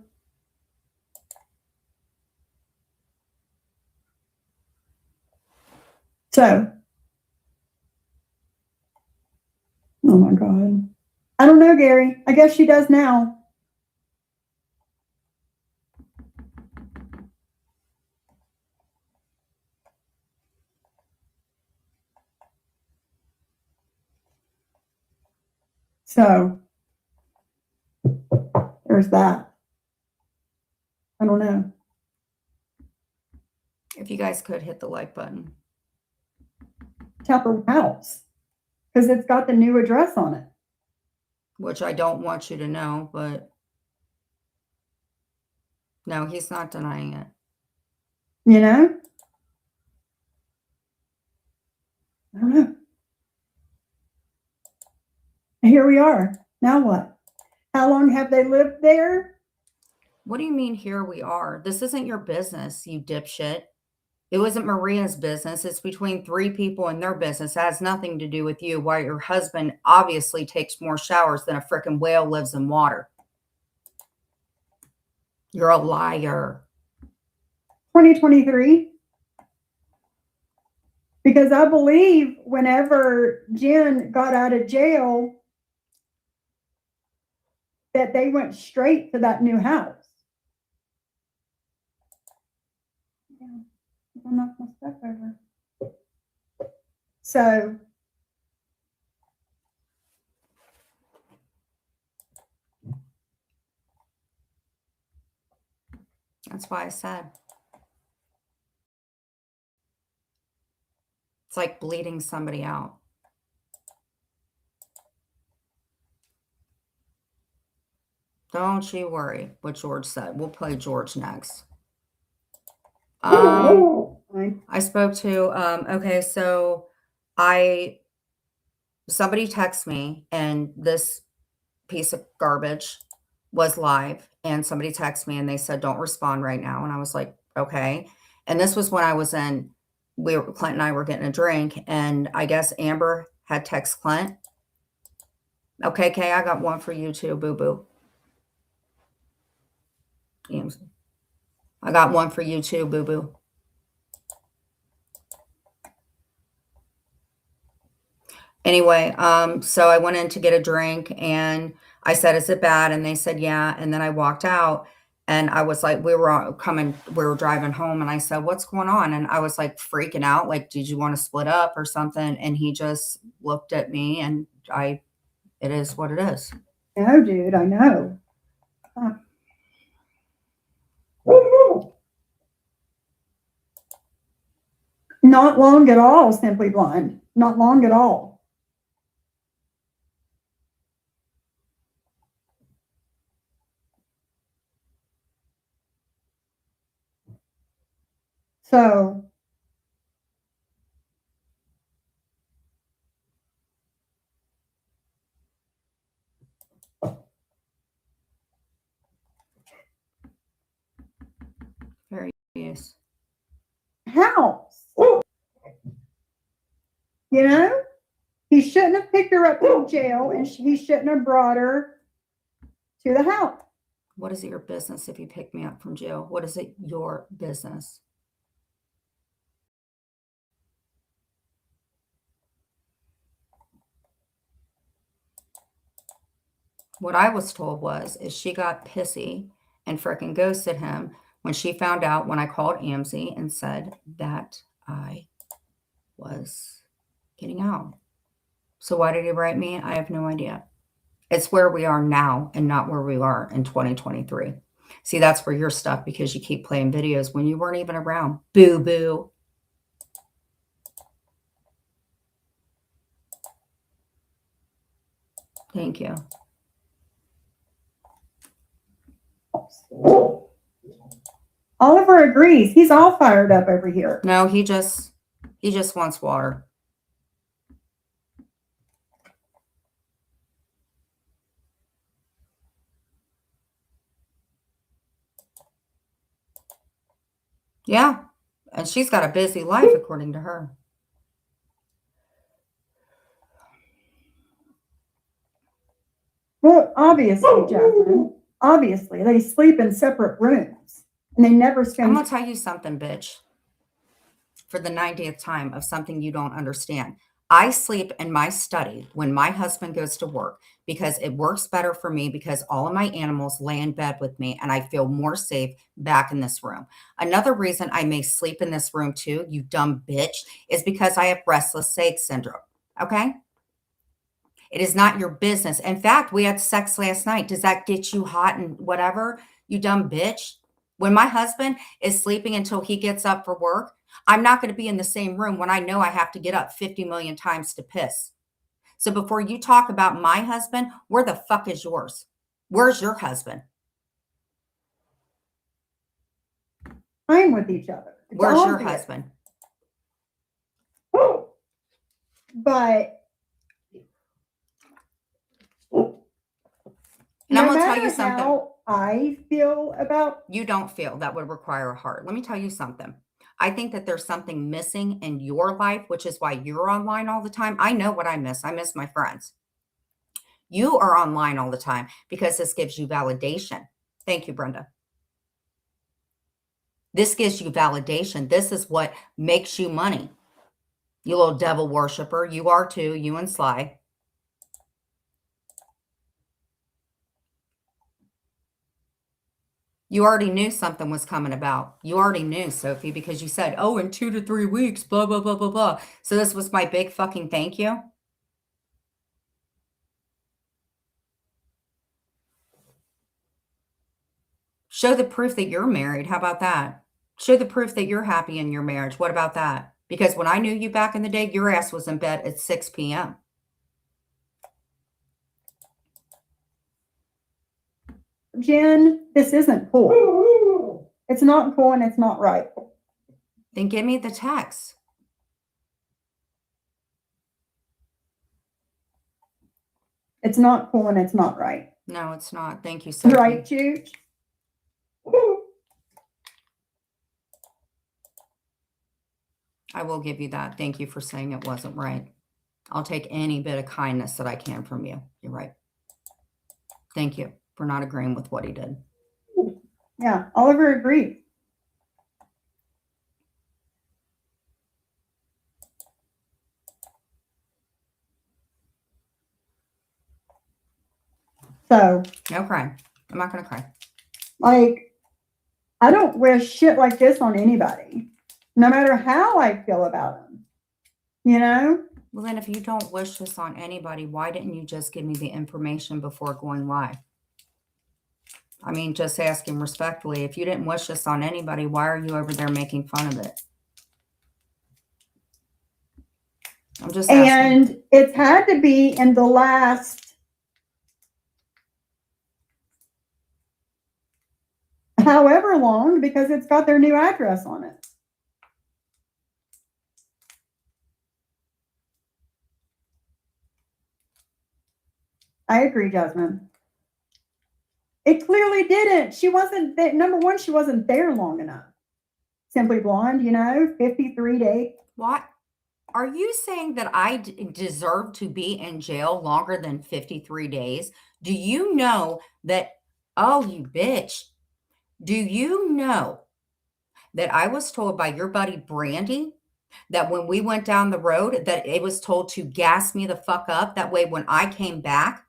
oh my God. I don't know, Gary. I guess she does now. So there's that. I don't know. If you guys could hit the like button. Tell her house because it's got the new address on it. Which I don't want you to know, but no, he's not denying it. You know? I don't know. Here we are. Now what? How long have they lived there? What do you mean here we are? This isn't your business, you dipshit. It wasn't Maria's business. It's between three people and their business. It has nothing to do with you. Why your husband obviously takes more showers than a freaking whale lives in water. You're a liar. 2023. Because I believe whenever Jen got out of jail, that they went straight to that new house. Yeah, I knocked my stuff over. So That's why I said. It's like bleeding somebody out. Don't you worry what George said. We'll play George next. I spoke to, okay, so somebody texted me and this piece of garbage was live and somebody texted me and they said, don't respond right now. And I was like, okay. And this was when I was Clint and I were getting a drink and I guess Amber had text Clint. Okay, Kay, I got one for you too, boo-boo. I got one for you too, boo-boo. Anyway, so I went in to get a drink and I said, is it bad? And they said, yeah. And then I walked out and I was like, we were driving home and I said, what's going on? And I was like freaking out. Like, did you want to split up or something? And he just looked at me and it is what it is. no, dude, I know. Not long at all, Simply Blonde. Not long at all. So Very yes. house. You know, he shouldn't have picked her up from jail and he shouldn't have brought her to the house. What is it your business if you pick me up from jail? What is it your business? What I was told is she got pissy and frickin' ghosted him when she found out when I called Amzy and said that I was getting out. So why did he write me? I have no idea. It's where we are now and not where we are in 2023. See, that's where you're stuck because you keep playing videos when you weren't even around. Boo boo. Thank you. Oliver agrees. He's all fired up over here. No, he just wants water. Yeah. And she's got a busy life according to her. Well, obviously, Jacqueline. Obviously, they sleep in separate rooms and they never spend. I'm going to tell you something, bitch. For the 90th time of something you don't understand. I sleep in my study when my husband goes to work because it works better for me because all of my animals lay in bed with me and I feel more safe back in this room. Another reason I may sleep in this room too, you dumb bitch, is because I have restless leg syndrome. Okay? It is not your business. In fact, we had sex last night. Does that get you hot and whatever? You dumb bitch. When my husband is sleeping until he gets up for work, I'm not going to be in the same room when I know I have to get up 50 million times to piss. So before you talk about my husband, where the fuck is yours? Where's your husband? Time with each other. It's Where's your obvious. husband? But And I'm no going to tell you matter something. how I feel about. You don't feel that would require a heart. Let me tell you something. I think that there's something missing in your life, which is why you're online all the time. I know what I miss. I miss my friends. You are online all the time because this gives you validation. Thank you, Brenda. This gives you validation. This is what makes you money. You little devil worshiper. You are too, you and Sly. You already knew something was coming about. You already knew, Sophie, because you said, oh, in 2 to 3 weeks, blah, blah, blah, blah, blah. So this was my big fucking thank you. Show the proof that you're married. How about that? Show the proof that you're happy in your marriage. What about that? Because when I knew you back in the day, your ass was in bed at 6 p.m. Jen, this isn't cool. It's not cool and it's not right. Then give me the text. It's not cool and it's not right. No, it's not. Thank you, Sophie. Right, Chooch? I will give you that. Thank you for saying it wasn't right. I'll take any bit of kindness that I can from you. You're right. Thank you for not agreeing with what he did. Yeah, Oliver agreed. So, No crying. I'm not going to cry. like, I don't wish shit like this on anybody, no matter how I feel about them. You know? Well, then if you don't wish this on anybody, why didn't you just give me the information before going live? I mean, just asking respectfully, if you didn't wish this on anybody, why are you over there making fun of it? I'm just asking. And it's had to be in the last however long because it's got their new address on it. I agree, Jasmine. It clearly didn't. She wasn't there. Number one, she wasn't there long enough. Simply Blonde, 53 days. What? Are you saying that I deserve to be in jail longer than 53 days? Do you know that, oh, you bitch. Do you know that I was told by your buddy Brandy that when we went down the road that it was told to gas me the fuck up? That way when I came back,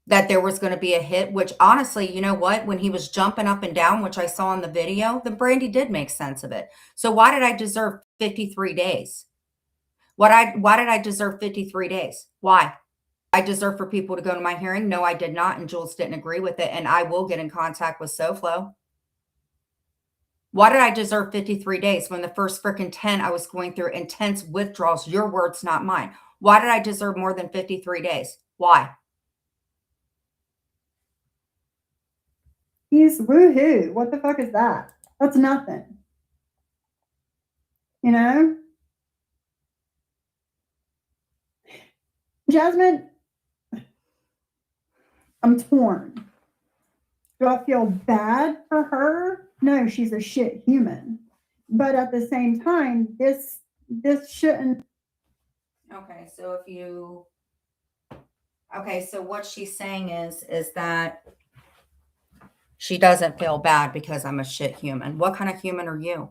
that there was going to be a hit, which honestly, you know what? When he was jumping up and down, which I saw in the video, then Brandy did make sense of it. So why did I deserve 53 days? Why did I deserve 53 days? Why? I deserve for people to go to my hearing? No, I did not. And Jules didn't agree with it. And I will get in contact with SoFlo. Why did I deserve 53 days when the first freaking 10 I was going through intense withdrawals? Your words, not mine. Why did I deserve more than 53 days? Why? He's woohoo. What the fuck is that? That's nothing. Jasmine, I'm torn. Do I feel bad for her? No, she's a shit human. But at the same time, this shouldn't. Okay, so what she's saying is that she doesn't feel bad because I'm a shit human. What kind of human are you?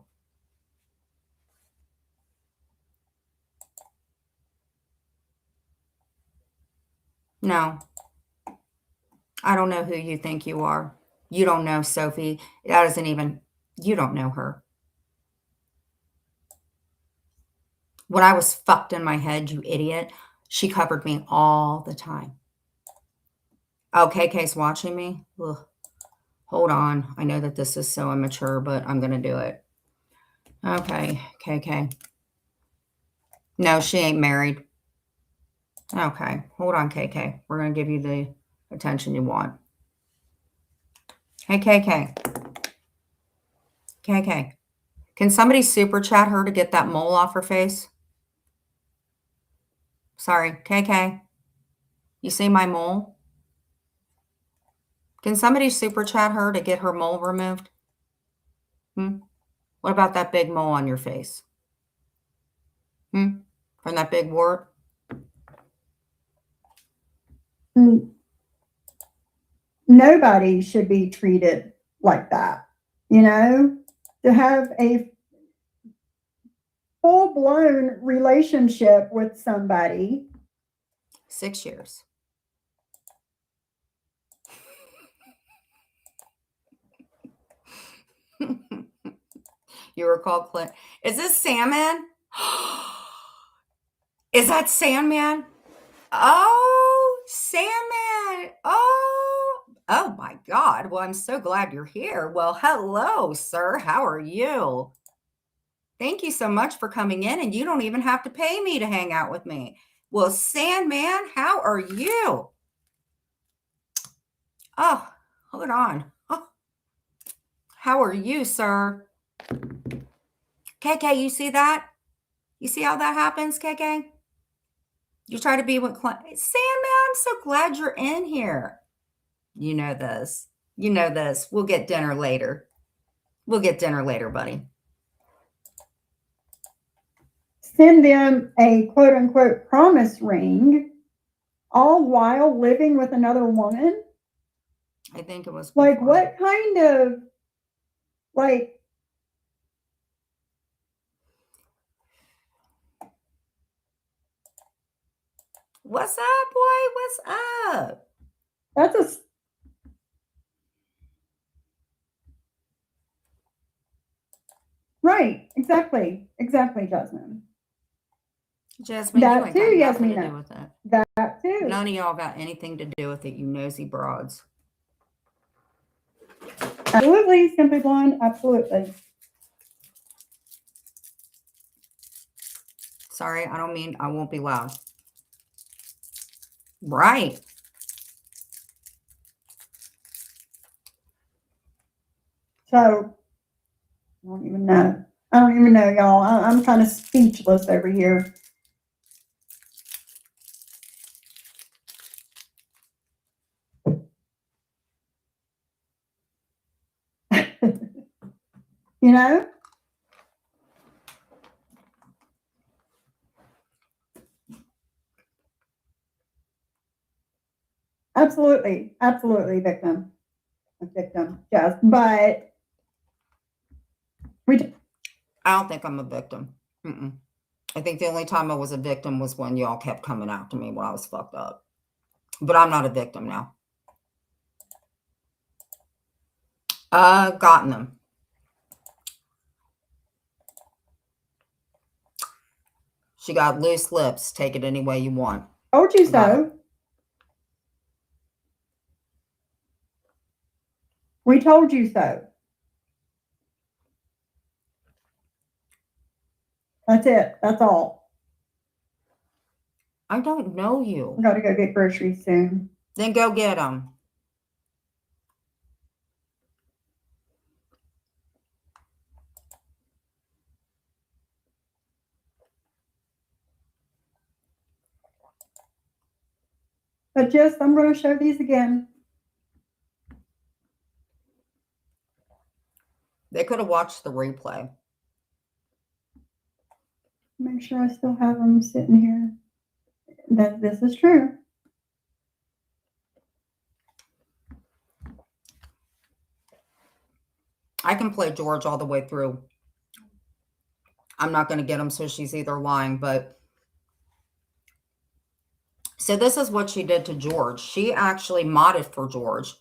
No. I don't know who you think you are. You don't know Sophie. That isn't even, you don't know her. When I was fucked in my head, you idiot, she covered me all the time. Oh, KK's watching me? Ugh. Hold on. I know that this is so immature, but I'm going to do it. Okay, KK. No, she ain't married. Okay, hold on, KK. We're going to give you the attention you want. Hey, KK. KK. Can somebody super chat her to get that mole off her face? Sorry, KK. You see my mole? Can somebody super chat her to get her mole removed? What about that big mole on your face? From that big wart? Nobody should be treated like that. You know, to have a full-blown relationship with somebody. 6 years. You recall Clint? Is this Sandman? Is that Sandman? Oh, Sandman. Oh my God. Well, I'm so glad you're here. Well, hello, sir. How are you? Thank you so much for coming in, and you don't even have to pay me to hang out with me. Well, Sandman, how are you? Oh, hold on. Oh, how are you, sir? KK, you see that? You see how that happens, KK? You try to be with Sandman, I'm so glad you're in here. You know this. You know this. We'll get dinner later. We'll get dinner later, buddy. Send them a quote unquote promise ring, all while living with another woman. I think it was Like, before. what kind of, like, What's up, boy? What's up? that's a, right, exactly, Jasmine. Jasmine, That you ain't too, got nothing to Yasmina. do with it. That too. None of y'all got anything to do with it, you nosy broads. Absolutely, Simply Blonde, absolutely. Sorry, I don't mean I won't be loud. Right. So, I don't even know. I don't even know, y'all. I'm kind of speechless over here. You know? Absolutely, victim. A victim, yes. But I don't think I'm a victim. I think the only time I was a victim was when y'all kept coming after me when I was fucked up. But I'm not a victim now. Gotten them. She got loose lips. Take it any way you want. told you Got so. We told you so. That's it. That's all. I don't know you. I got to go get groceries soon. Then go get them. But just, I'm going to show these again. They could have watched the replay. Make sure I still have them sitting here. That this is true. I can play George all the way through. I'm not going to get him, so she's either lying, but... So this is what she did to George. She actually modded for George,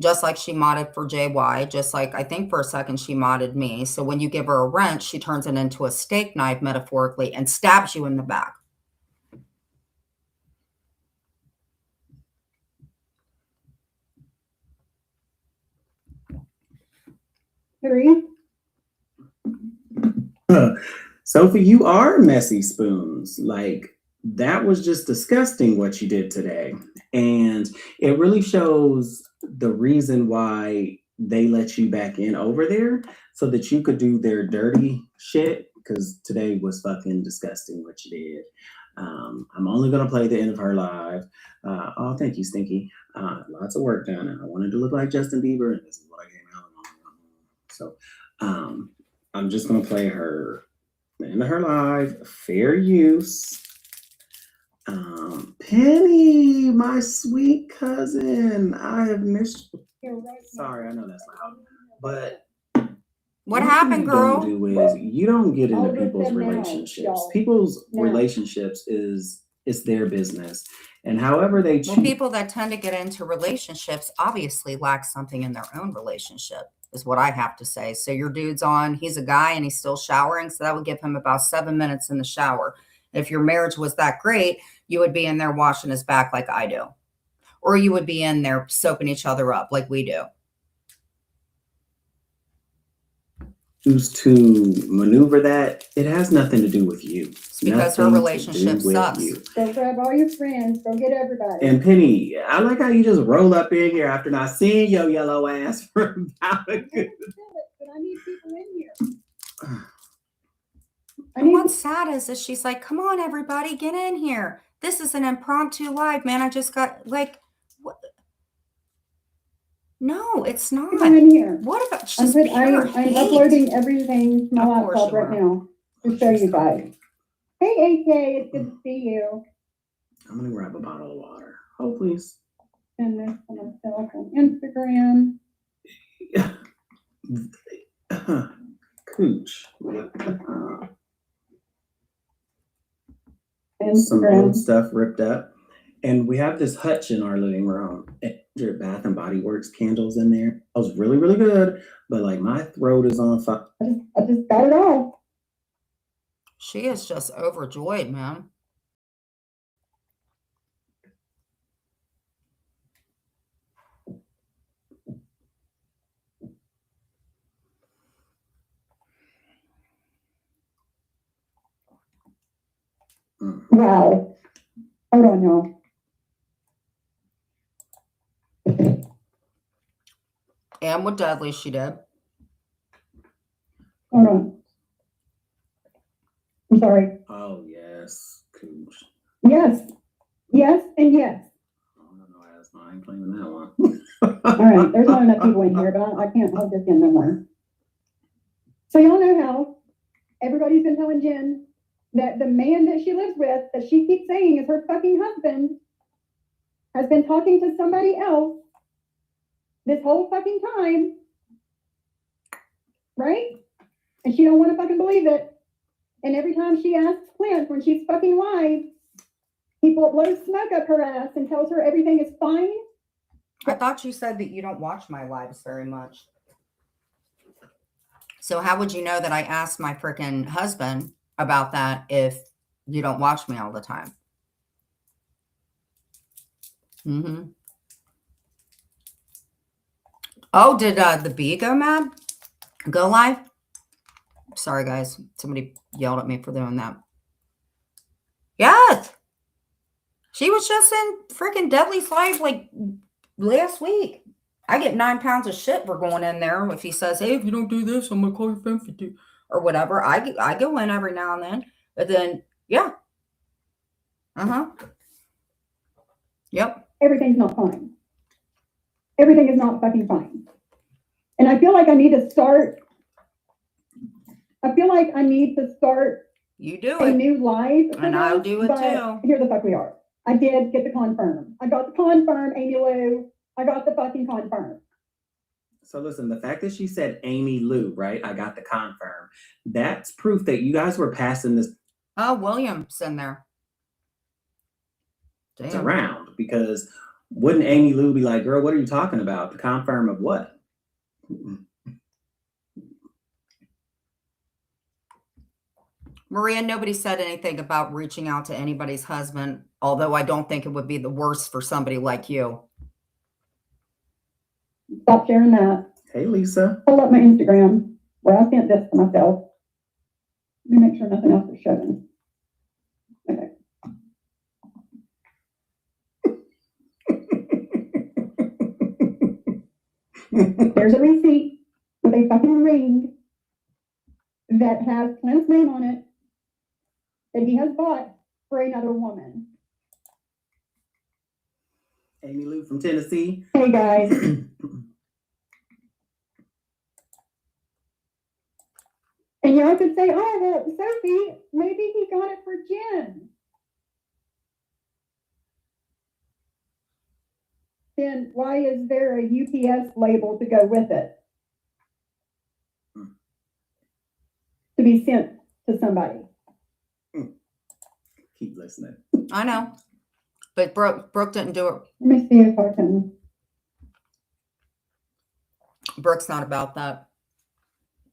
just like she modded for JY, just like I think for a second she modded me. So when you give her a wrench, she turns it into a steak knife, metaphorically, and stabs you in the back. Three. Sophie, you are messy spoons. Like, that was just disgusting what you did today. And it really shows the reason why they let you back in over there so that you could do their dirty shit. Because today was fucking disgusting what you did. I'm only going to play the end of her live. Oh, thank you, Stinky. Lots of work done. I wanted to look like Justin Bieber, and this is what I came out on. So I'm just going to play her in her live, fair use. Penny, my sweet cousin, I have missed you. Sorry, I know that's loud, but What One thing happened, you girl? don't do is you don't get into I'll people's listen now, relationships. y'all. People's Now. relationships is their business, and however they Well, choose. people that tend to get into relationships obviously lack something in their own relationship, is what I have to say. So your dude's on, he's a guy and he's still showering. So that would give him about 7 minutes in the shower. If your marriage was that great, you would be in there washing his back like I do. Or you would be in there soaping each other up like we do. Choose to maneuver that, it has nothing to do with you. It's because her Nothing to relationship do with sucks. you. Go grab all your friends. Go get everybody. And Penny, I like how you just roll up in here after not seeing your yellow ass for about a good. But I need people in here. I And need what's sad is she's like, come on, everybody, get in here. This is an impromptu live, man. I just got like, what? No, it's not. people in here. What about I'm, just I'm pure hate? uploading everything to my Of course laptop you right are. now to show you guys. Hey, AK, it's good to see you. I'm gonna grab a bottle of water. Oh, please. And this for myself on Instagram. Cooch. Some Instagram. old stuff ripped up. And we have this hutch in our living room. Your Bath and Body Works candles in there. That was really, really good. But like my throat is on fire. I just got it all. She is just overjoyed, man. Wow. Hold on, y'all. And with Dudley, she did. Hold on. I'm sorry. Oh yes, Cooch. Yes. Yes and yes. Oh no, that's not. I ain't claiming that one. All right. There's not enough people in here, but I can't hold this in no more. So y'all know how everybody's been telling Jen that the man that she lives with, that she keeps saying is her fucking husband, has been talking to somebody else this whole fucking time, right? And she don't want to fucking believe it. And every time she asks Clint when she's fucking live, he blows smoke up her ass and tells her everything is fine. I thought you said that you don't watch my lives very much. So how would you know that I asked my freaking husband about that if you don't watch me all the time? Mm-hmm. Oh, did the bee go mad? Go live? Sorry, guys. Somebody yelled at me for doing that. Yes. She was just in freaking Dudley's live like last week. I get 9 pounds of shit for going in there. If he says, hey, if you don't do this, I'm going to call your phone for you. Or whatever. I go in every now and then. But then, yeah. Uh-huh. Yep. Everything's not fine. Everything is not fucking fine. And I feel like I need to start. You do a it. new live. And I'll do it too. Here the fuck we are. I did get the confirm. I got the confirm, Amy Lou. I got the fucking confirm. So listen, the fact that she said Amy Lou, right? I got the confirm. That's proof that you guys were passing this Oh, William's in there. Damn. around, because wouldn't Amy Lou be like, girl, what are you talking about? The confirm of what? Maria, nobody said anything about reaching out to anybody's husband, although I don't think it would be the worst for somebody like you. Stop sharing that. Hey, Lisa. Pull up my Instagram where I sent this to myself. Let me make sure nothing else is showing. Okay. There's a receipt with a fucking ring that has Clint's name on it that he has bought for another woman. Amy Lou from Tennessee. Hey guys. And y'all could say, oh, well, Sophie, maybe he got it for Jen. Then why is there a UPS label to go with it? be sent to somebody. Keep listening. I know. But Brooke didn't do it. Let me see if I can. Brooke's not about that.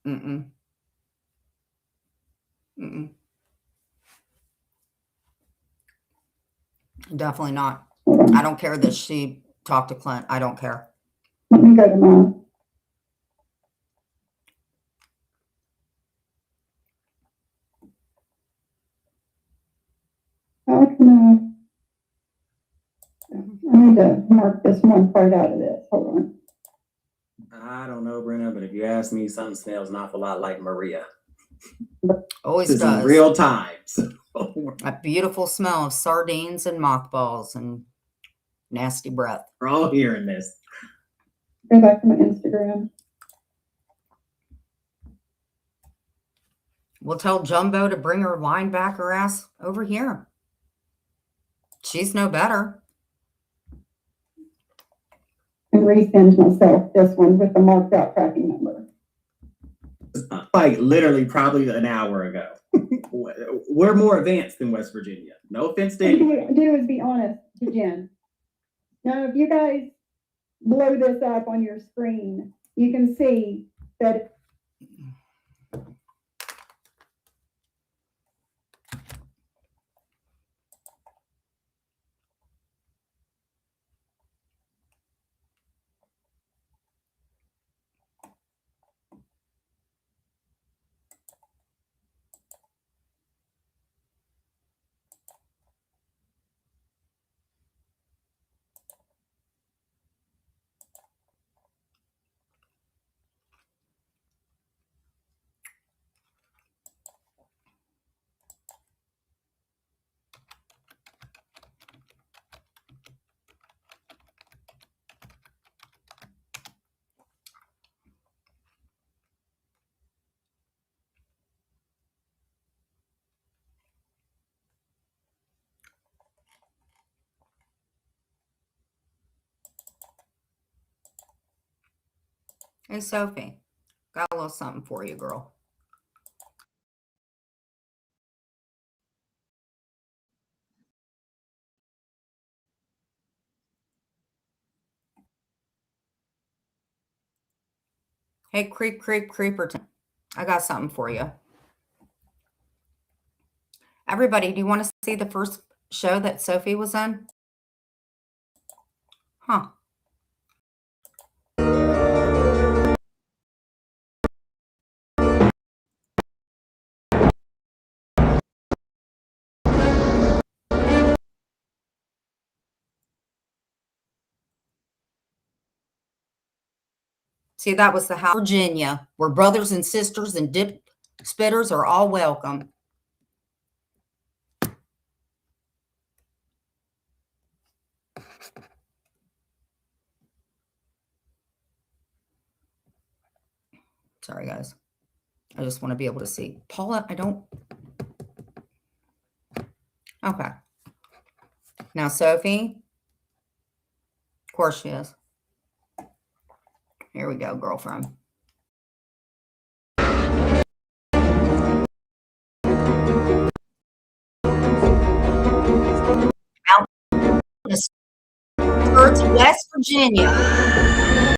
Mm-mm. Mm-mm. Definitely not. I don't care that she talked to Clint. I don't care. Let me go to my. How can I need to mark this one part out of this. Hold on. I don't know, Brenna, but if you ask me, something smells an awful lot like Maria. Always This is in does. real time. So A beautiful smell of sardines and mothballs and nasty breath. we're all hearing this. Go back to my Instagram. We'll tell Jumbo to bring her linebacker ass over here. She's no better. And resend myself this one with the marked out tracking number. Like literally probably an hour ago. We're more advanced than West Virginia. No offense to What anyone. do is be honest to Jen. Now, if you guys blow this up on your screen, you can see that Hey, Sophie, got a little something for you, girl. Hey, Creeperton, I got something for you. Everybody, do you want to see the first show that Sophie was in? Huh. See, that was the house, Virginia, where brothers and sisters and dip spitters are all welcome. Sorry, guys. I just want to be able to see. Paula, I don't. Okay. Now, Sophie. Of course she is. Here we go, girlfriend. Skirts, West Virginia.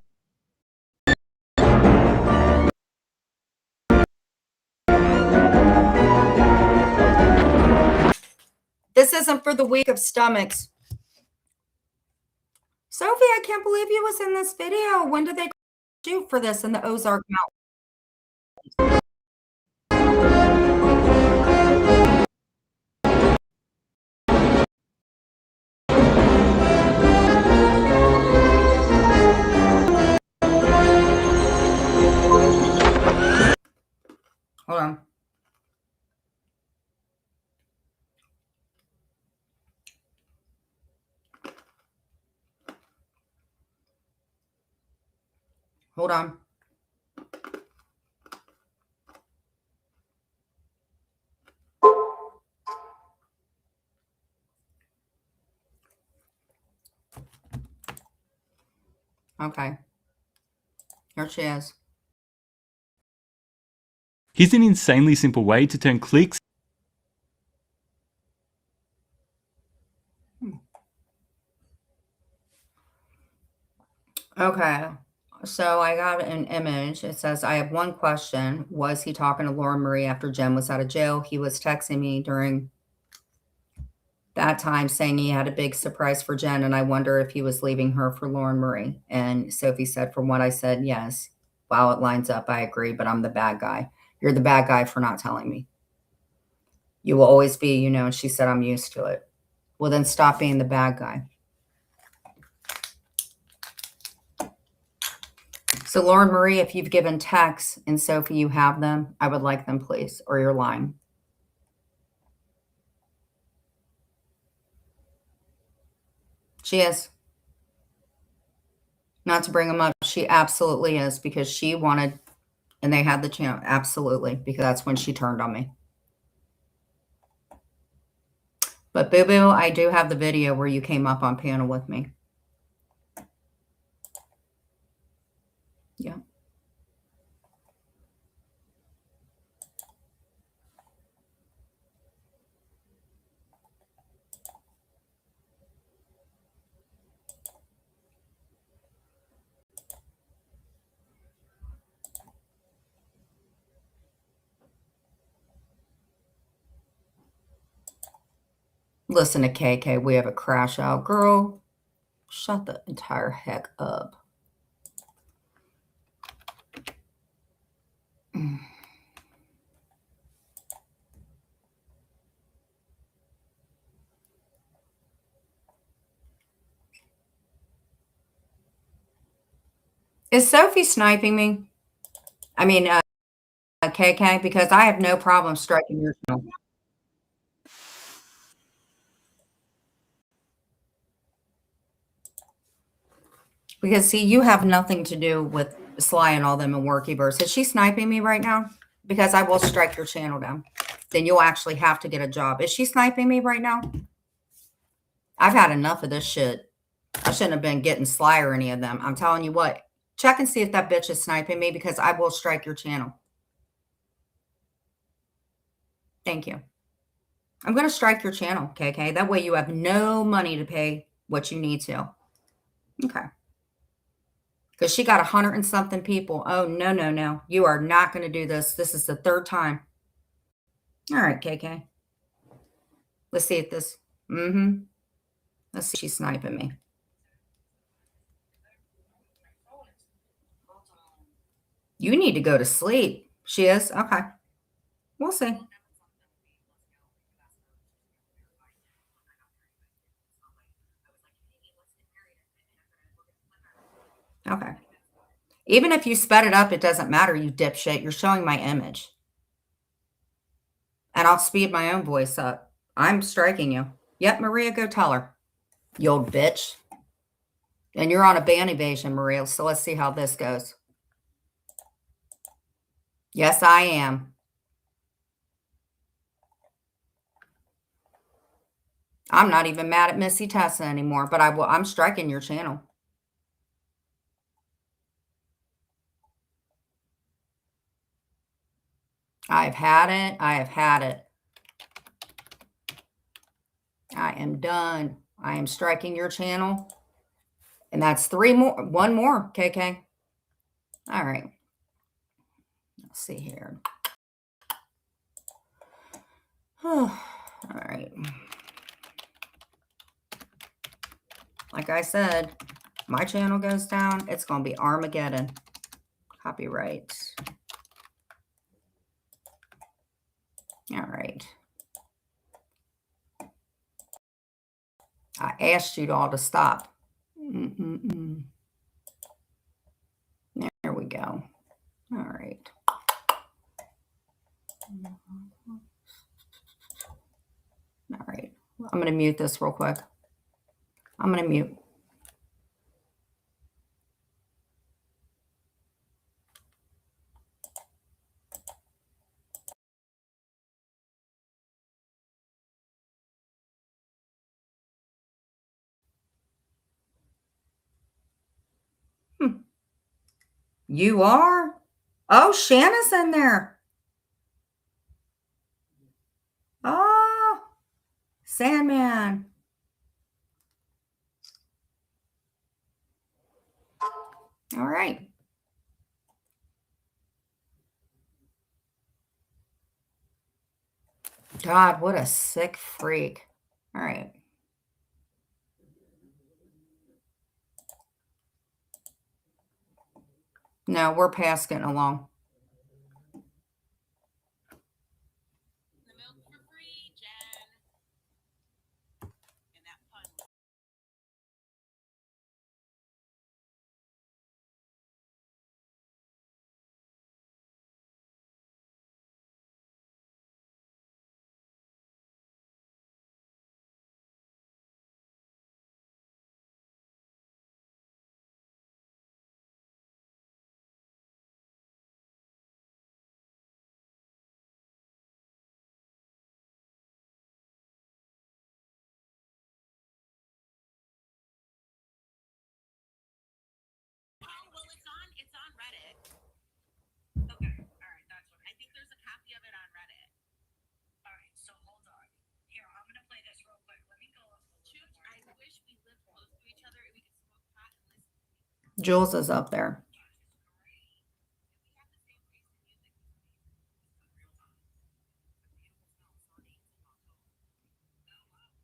This isn't for the weak of stomachs. Sophie, I can't believe you was in this video. When did they shoot for this in the Ozark Mountains? Hold on. Hold on. Okay. Here she is. Here's an insanely simple way to turn clicks Okay. So I got an image. It says, I have one question. Was he talking to Laura Marie after Jen was out of jail? He was texting me during that time saying he had a big surprise for Jen, and I wonder if he was leaving her for Lauren Marie. And Sophie said, from what I said, yes. Wow, it lines up. I agree, but I'm the bad guy. You're the bad guy for not telling me. You will always be, you know, and she said, I'm used to it. Well, then stop being the bad guy. So Lauren Marie, if you've given texts and Sophie, you have them, I would like them, please, or you're lying. She is. Not to bring them up. She absolutely is, because she wanted, and they had the chance. Absolutely. Because that's when she turned on me. But Boo Boo, I do have the video where you came up on panel with me. Yeah. Listen to KK, we have a crash out. Girl, shut the entire heck up. Is Sophie sniping me? I mean, KK, because I have no problem striking your channel. Because, see, you have nothing to do with Sly and all them and Workyverse. Is she sniping me right now? Because I will strike your channel down. Then you'll actually have to get a job. Is she sniping me right now? I've had enough of this shit. I shouldn't have been getting Sly or any of them. I'm telling you what. Check and see if that bitch is sniping me, because I will strike your channel. Thank you. I'm going to strike your channel, KK. That way you have no money to pay what you need to. Okay. Because she got 100 and something people. Oh, no, no, no. You are not going to do this. This is the third time. All right, KK. Let's see if this. Let's see if she's sniping me. You need to go to sleep. She is? Okay. We'll see. Okay. Even if you sped it up, it doesn't matter, you dipshit. You're showing my image. And I'll speed my own voice up. I'm striking you. Yep, Maria, go tell her. You old bitch. And you're on a ban evasion, Maria, so let's see how this goes. Yes, I am. I'm not even mad at Missy Tessa anymore, but I'm striking your channel. I've had it. I have had it. I am done. I am striking your channel. And that's three more. One more, KK. All right. Let's see here. All right. Like I said, my channel goes down, it's going to be Armageddon. Copyright. All right. I asked you all to stop. There we go. All right. All right. I'm going to mute this real quick. I'm going to mute. You are? Oh, Shanna's in there. God, what a sick freak. All right. No, we're past getting along. The milk for free, Jen. And that pun. Oh, well, it's on Reddit. Okay, all right, that's what I think. There's a copy of it on Reddit. All right, so hold on. Here, I'm gonna play this real quick. Let me go. Chooch, I wish we lived close to each other and we could smoke pot and listen. Jules is up there. Great. We have the same taste in music. Real time. Beautiful smell, sardines and hot dog. Oh wow.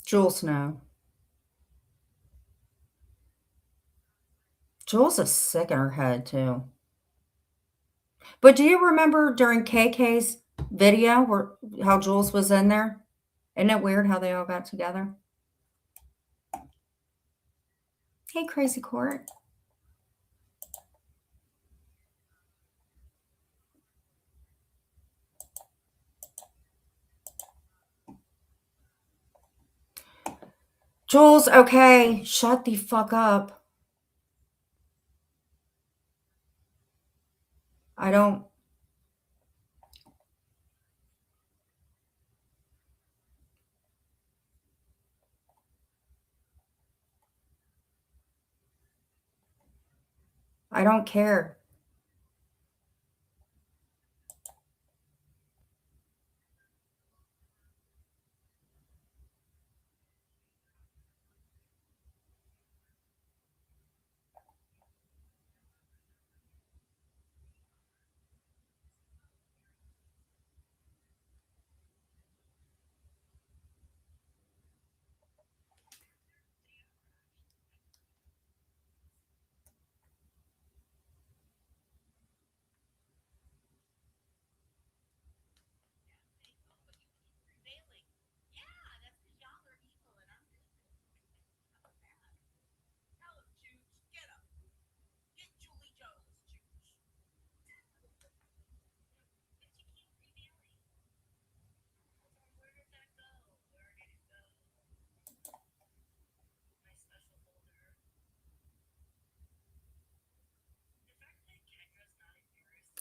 Jules, no. Jules is sick in her head, too. But do you remember during KK's video where how Jules was in there? Isn't it weird how they all got together? Hey, Crazy Court. Jules, okay, shut the fuck up. I don't care.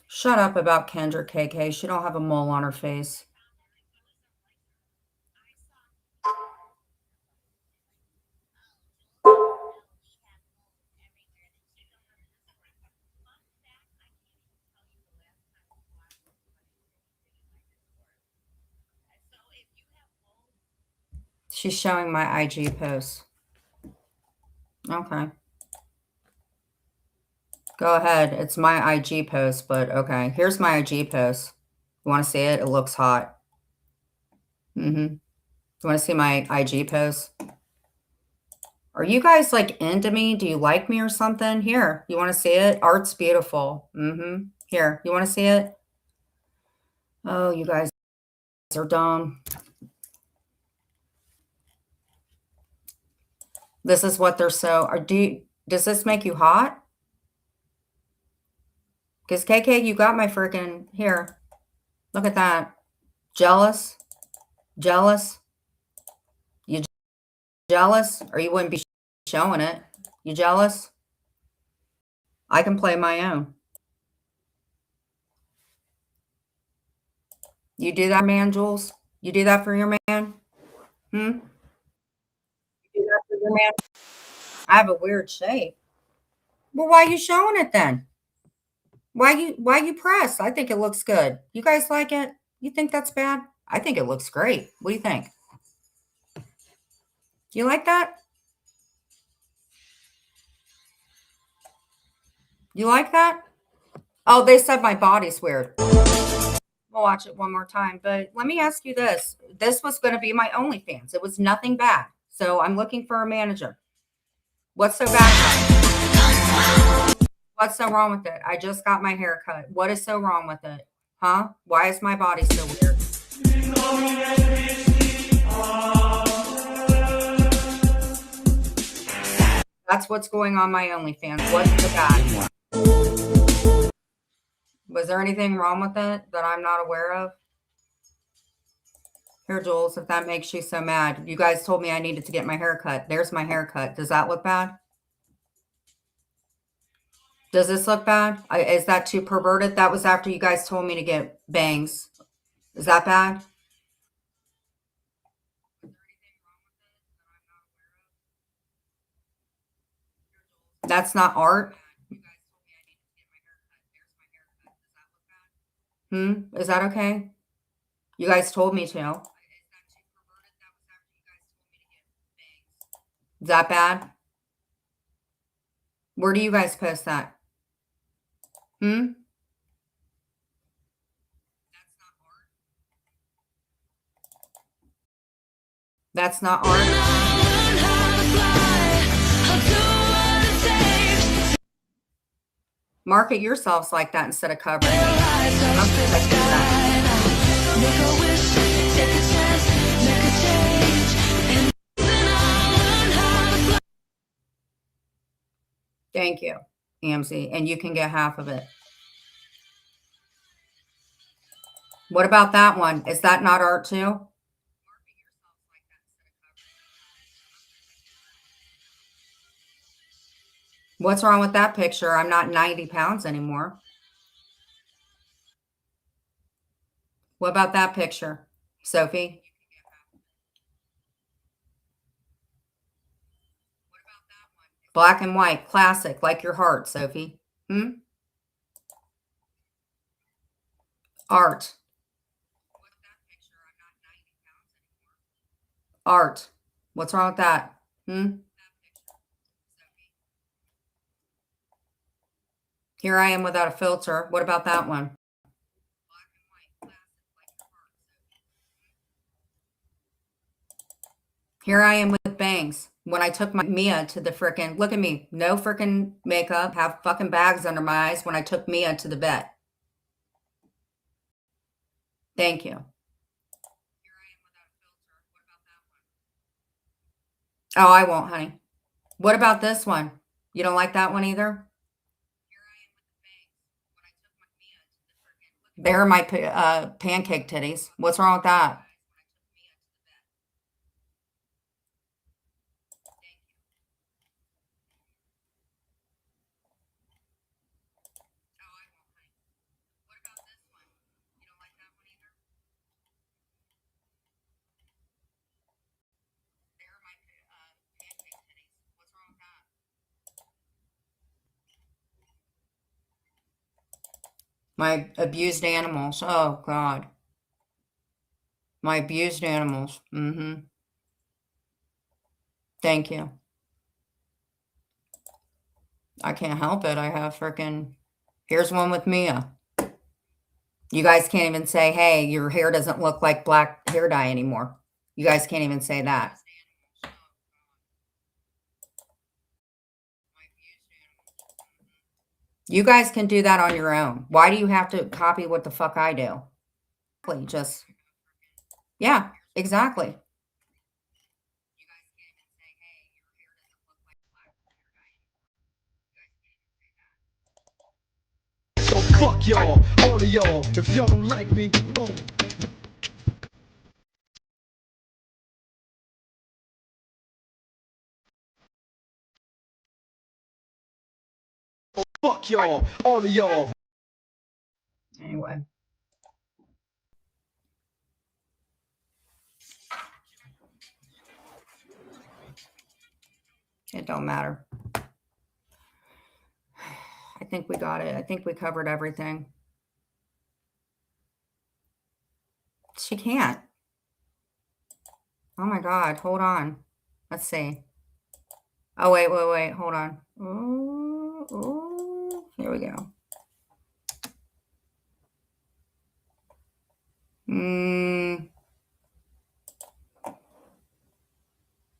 Shut up about Kendra KK. She don't have a mole on her face. She's showing my IG post. Okay. Go ahead. It's my IG post, but okay. Here's my IG post. You want to see it? It looks hot. You want to see my IG post? Are you guys like into me? Do you like me or something? Here, you want to see it? Art's beautiful. Here, you want to see it? Oh, you guys are dumb. This is what they're so. Does this make you hot? Because KK, you got my freaking here. Look at that. Jealous? Jealous? You jealous? Or you wouldn't be showing it. You jealous? I can play my own. You do that, man, Jules? You do that for your man? You do that for your man? I have a weird shape. Well, why are you showing it then? Why you press? I think it looks good. You guys like it? You think that's bad? I think it looks great. What do you think? You like that? You like that? Oh, they said my body's weird. We'll watch it one more time. But let me ask you this. This was going to be my OnlyFans. It was nothing bad. So I'm looking for a manager. What's so bad about it? What's so wrong with it? I just got my hair cut. What is so wrong with it? Huh? Why is my body so weird? That's what's going on my OnlyFans. What's the bad? Was there anything wrong with it that I'm not aware of? Here, Jules, if that makes you so mad. You guys told me I needed to get my hair cut. There's my haircut. Does that look bad? Does this look bad? Is that too perverted? That was after you guys told me to get bangs. Is that bad? That's not art? Is that okay? You guys told me to. Is that bad? Where do you guys post that? That's not art? Market yourselves like that instead of covering me. I'm protecting that. Thank you, EMC. And you can get half of it. What about that one? Is that not art too? What's wrong with that picture? I'm not 90 pounds anymore. What about that picture, Sophie? Black and white, classic, like your heart, Sophie. Art. Art. What's wrong with that? Here I am without a filter. What about that one? Here I am with bangs. When I took my Mia to the frickin', look at me, no frickin' makeup, have fucking bags under my eyes when I took Mia to the vet. Thank you. Oh, I won't, honey. What about this one? You don't like that one either? They're my pancake titties. What's wrong with that? My abused animals. Oh, God. My abused animals. Thank you. I can't help it. I have freaking. Here's one with Mia. You guys can't even say, hey, your hair doesn't look like black hair dye anymore. You guys can't even say that. You guys can do that on your own. Why do you have to copy what the fuck I do? Just, yeah, exactly. fuck y'all, all of y'all. If y'all don't like me, oh. Fuck y'all, all of y'all. Anyway. It don't matter. I think we got it. I think we covered everything. She can't. Oh my God. Hold on. Let's see. Oh, wait. Hold on. Ooh, here we go.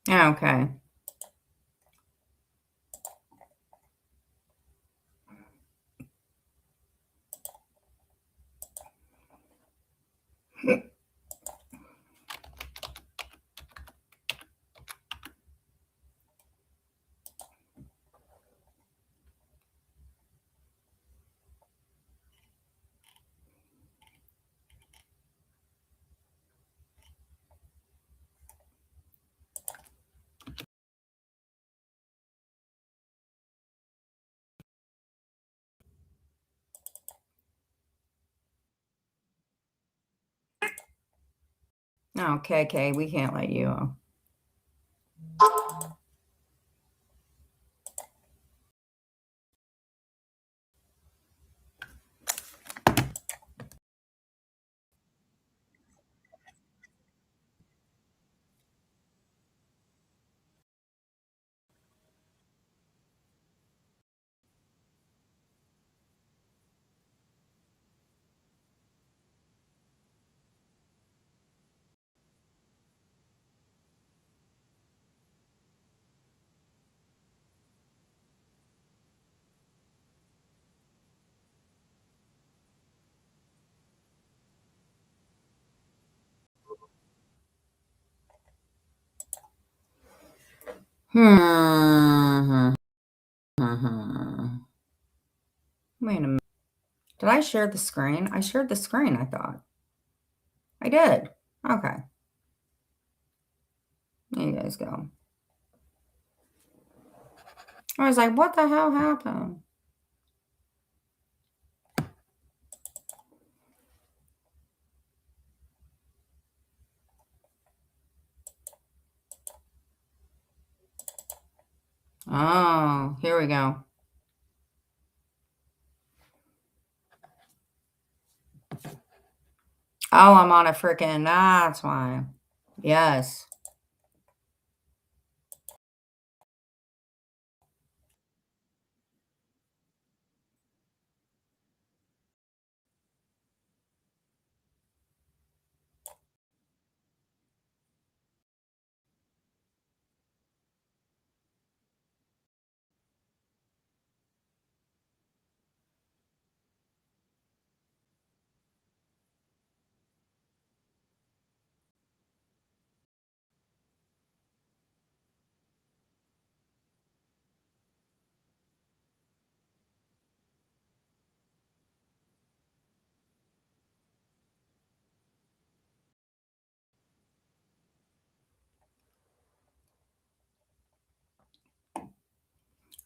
Okay. Okay, we can't let you. Wait a minute. Did I share the screen? I shared the screen, I thought. I did. Okay. There you guys go. I was like, what the hell happened? Oh, here we go. Oh, I'm on a freaking, that's why. Yes.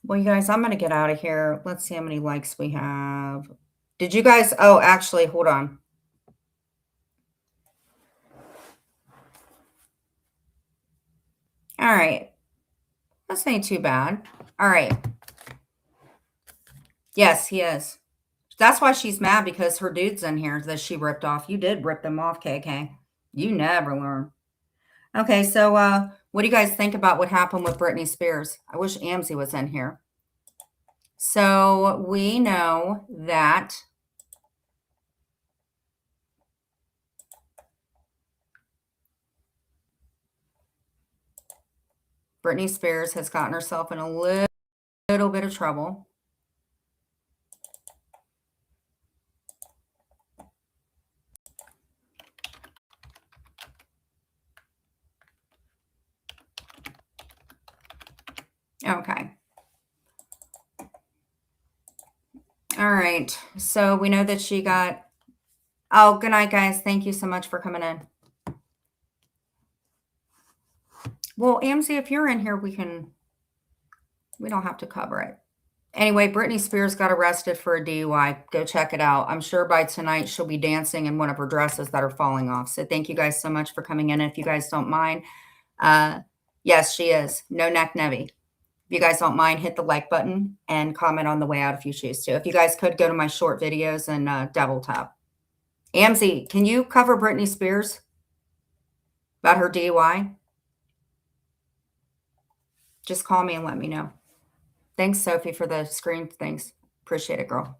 Well, you guys, I'm going to get out of here. Let's see how many likes we have. Did you guys? Oh, actually, hold on. All right. That's not too bad. All right. Yes, he is. That's why she's mad, because her dude's in here that she ripped off. You did rip them off, KK. You never learn. Okay, so what do you guys think about what happened with Britney Spears? I wish Amzie was in here. So we know that Britney Spears has gotten herself in a little bit of trouble. Okay. All right. So we know that she got. Oh, good night, guys. Thank you so much for coming in. Well, Amzie, if you're in here, we don't have to cover it. Anyway, Britney Spears got arrested for a DUI. Go check it out. I'm sure by tonight she'll be dancing in one of her dresses that are falling off. So thank you guys so much for coming in. If you guys don't mind, yes, she is. No neck nevy. If you guys don't mind, hit the like button and comment on the way out if you choose to. If you guys could go to my short videos and double tap. Amzie, can you cover Britney Spears about her DUI? Just call me and let me know. Thanks, Sophie, for the screen things. Appreciate it, girl.